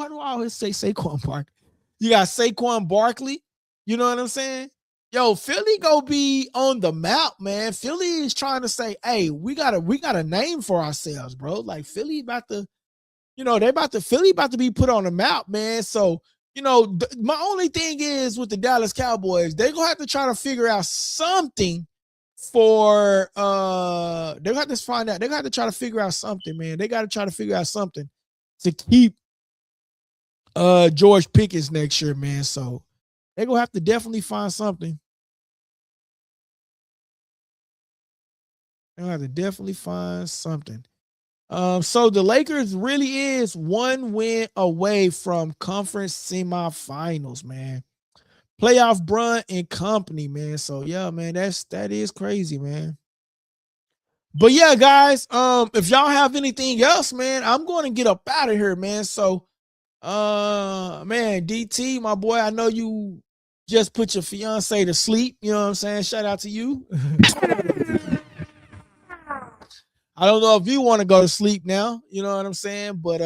do I always say Saquon Barkley? You got Saquon Barkley. You know what I'm saying? Yo, Philly go be on the map, man. Philly is trying to say, hey, we got a name for ourselves, bro. Like Philly about to, Philly about to be put on the map, man. So, my only thing is with the Dallas Cowboys, they're gonna have to try to figure out something for they're gonna have to try to figure out something, man. They gotta try to figure out something to keep George Pickens next year, man. So they're gonna have to definitely find something. They're gonna have to definitely find something. So the Lakers really is one win away from conference semifinals, man. Playoff Brun and company, man. So yeah, man, that is crazy, man. But yeah, guys, if y'all have anything else, man, I'm going to get up out of here, man. So, man, DT, my boy, I know you just put your fiance to sleep. You know what I'm saying? Shout out to you. I don't know if you want to go to sleep now. You know what I'm saying? But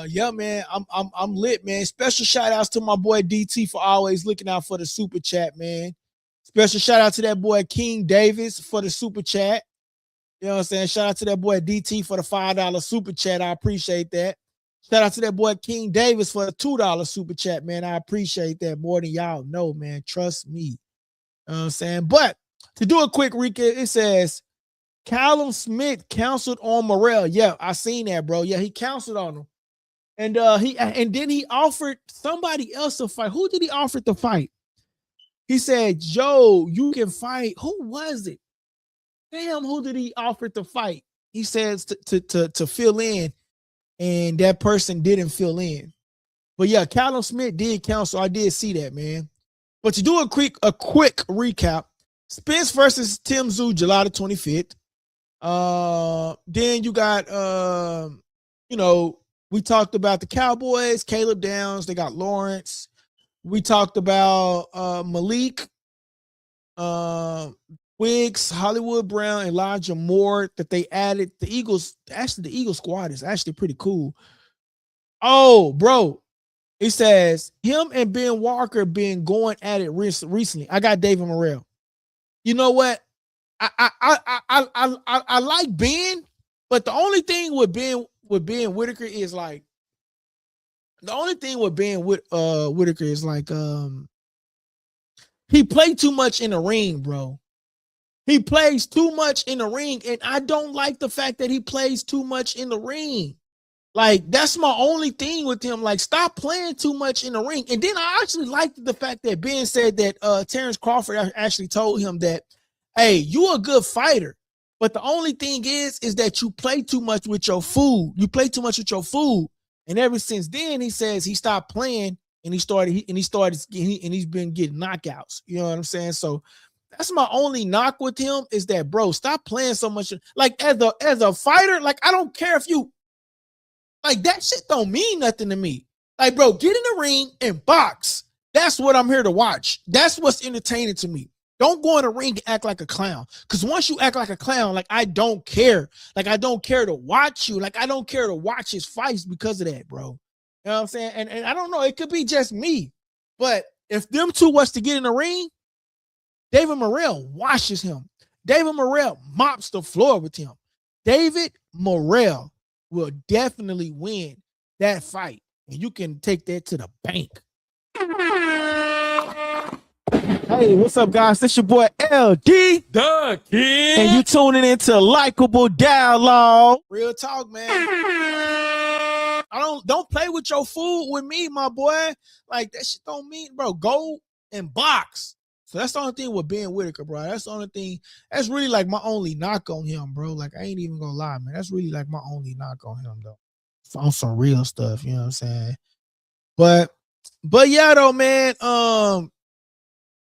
yeah, man, I'm lit, man. Special shout outs to my boy DT for always looking out for the super chat, man. Special shout out to that boy King Davis for the super chat. You know what I'm saying? Shout out to that boy DT for the $5 super chat. I appreciate that. Shout out to that boy King Davis for the $2 super chat, man. I appreciate that more than y'all know, man. Trust me. You know what I'm saying? But to do a quick recap, it says Callum Smith counseled on Morrell. Yeah, I seen that, bro. Yeah, he counseled on him. And then he offered somebody else to fight. Who did he offer to fight? He said, Joe, you can fight. Who was it? Damn, who did he offer to fight? He says to fill in, and that person didn't fill in. But yeah, Callum Smith did counsel. I did see that, man. But to do a quick recap, Spence versus Tszyu, July the 25th. Then you got we talked about the Cowboys, Caleb Downs, they got Lawrence. We talked about Malik, Wiggs, Hollywood Brown, Elijah Moore that they added. The Eagles squad is actually pretty cool. Oh, bro. It says him and Ben Walker been going at it recently. I got David Morrell. You know what? I like Ben, but the only thing with Ben Whitaker is like he played too much in the ring, bro. He plays too much in the ring, and I don't like the fact that he plays too much in the ring. Like, that's my only thing with him. Like, stop playing too much in the ring. And then I actually liked the fact that Ben said that Terrence Crawford actually told him that, hey, you a good fighter, but the only thing is that you play too much with your food. You play too much with your food. And ever since then, he says he stopped playing and he's been getting knockouts. You know what I'm saying? So that's my only knock with him is that, bro, stop playing so much. Like, as a fighter, like, I don't care if you, like, that shit don't mean nothing to me. Like, bro, get in the ring and box. That's what I'm here to watch. That's what's entertaining to me. Don't go in the ring and act like a clown. Because once you act like a clown, like, I don't care. Like, I don't care to watch you. Like, I don't care to watch his fights because of that, bro. You know what I'm saying? And I don't know. It could be just me. But if them two was to get in the ring, David Morrell washes him. David Morrell mops the floor with him. David Morrell will definitely win that fight. And you can take that to the bank. Hey, what's up, guys? This your boy LD, the Kid, and you tuning into Likeable Dialogue. Real talk, man. Don't play with your food with me, my boy. Like, that shit don't mean, bro. Go and box. So that's the only thing with Ben Whitaker, bro. That's the only thing. That's really like my only knock on him, bro. Like, I ain't even gonna lie, man. That's really like my only knock on him, though. On some real stuff, you know what I'm saying? But yeah, though, man.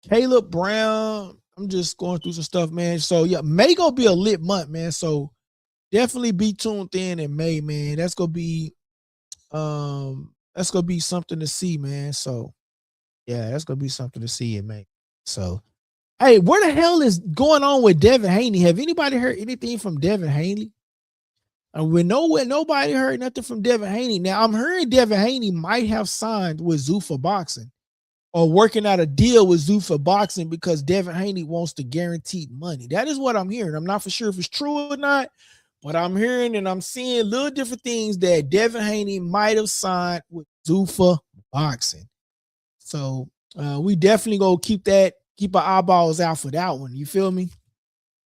Caleb Brown. I'm just going through some stuff, man. So yeah, May gonna be a lit month, man. So definitely be tuned in May, man. That's gonna be something to see, man. So yeah, that's gonna be something to see in May. So hey, what the hell is going on with Devin Haney? Have anybody heard anything from Devin Haney? We know what nobody heard nothing from Devin Haney. Now I'm hearing Devin Haney might have signed with Zuffa Boxing or working out a deal with Zuffa Boxing because Devin Haney wants the guaranteed money. That is what I'm hearing. I'm not for sure if it's true or not, but I'm hearing and I'm seeing little different things that Devin Haney might have signed with Zuffa Boxing. So we definitely go keep our eyeballs out for that one. You feel me?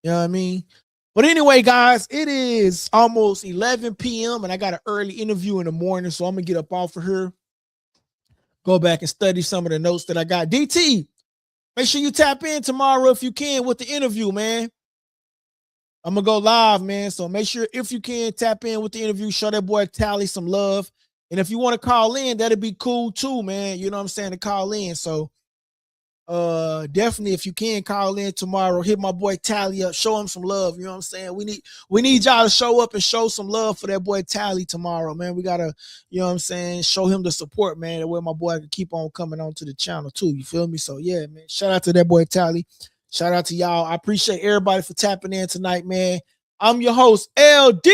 You know what I mean? But anyway, guys, it is almost 11 p.m. and I got an early interview in the morning, so I'm going to get up off of here, go back and study some of the notes that I got. DT, make sure you tap in tomorrow if you can with the interview, man. I'm going to go live, man, so make sure if you can tap in with the interview, show that boy Tally some love. And if you want to call in, that'd be cool too, man. You know what I'm saying, to call in. So definitely if you can call in tomorrow, hit my boy Tally up, show him some love. You know what I'm saying? We need y'all to show up and show some love for that boy Tally tomorrow, man. We gotta, you know what I'm saying, show him the support, man, that way my boy can keep on coming on to the channel too. You feel me? So yeah, man, shout out to that boy Tally. Shout out to y'all. I appreciate everybody for tapping in tonight, man. I'm your host, LD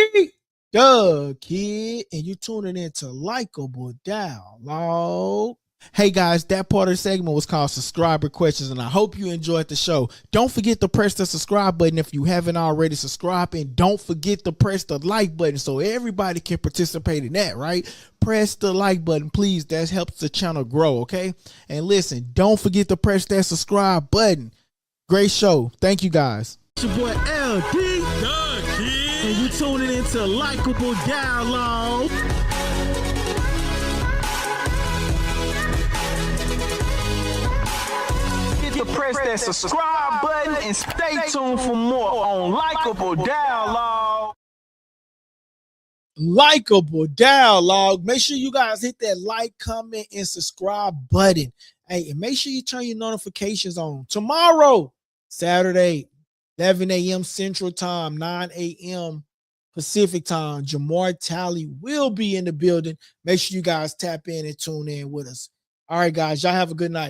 Doug Kid, and you're tuning in to Likeable Dialogue. Hey guys, that part of the segment was called Subscriber Questions, and I hope you enjoyed the show. Don't forget to press the subscribe button if you haven't already subscribed, and don't forget to press the like button so everybody can participate in that, right? Press the like button, please. That helps the channel grow, okay? And listen, don't forget to press that subscribe button. Great show. Thank you, guys. It's your boy LD, and you tuning into Likeable Dialogue. Press that subscribe button and stay tuned for more on Likeable Dialogue. Likeable Dialogue. Make sure you guys hit that like, comment, and subscribe button. Hey, and make sure you turn your notifications on. Tomorrow, Saturday, 11 a.m. Central Time, 9 a.m. Pacific Time, Jamar Tally will be in the building. Make sure you guys tap in and tune in with us. All right, guys, y'all have a good night.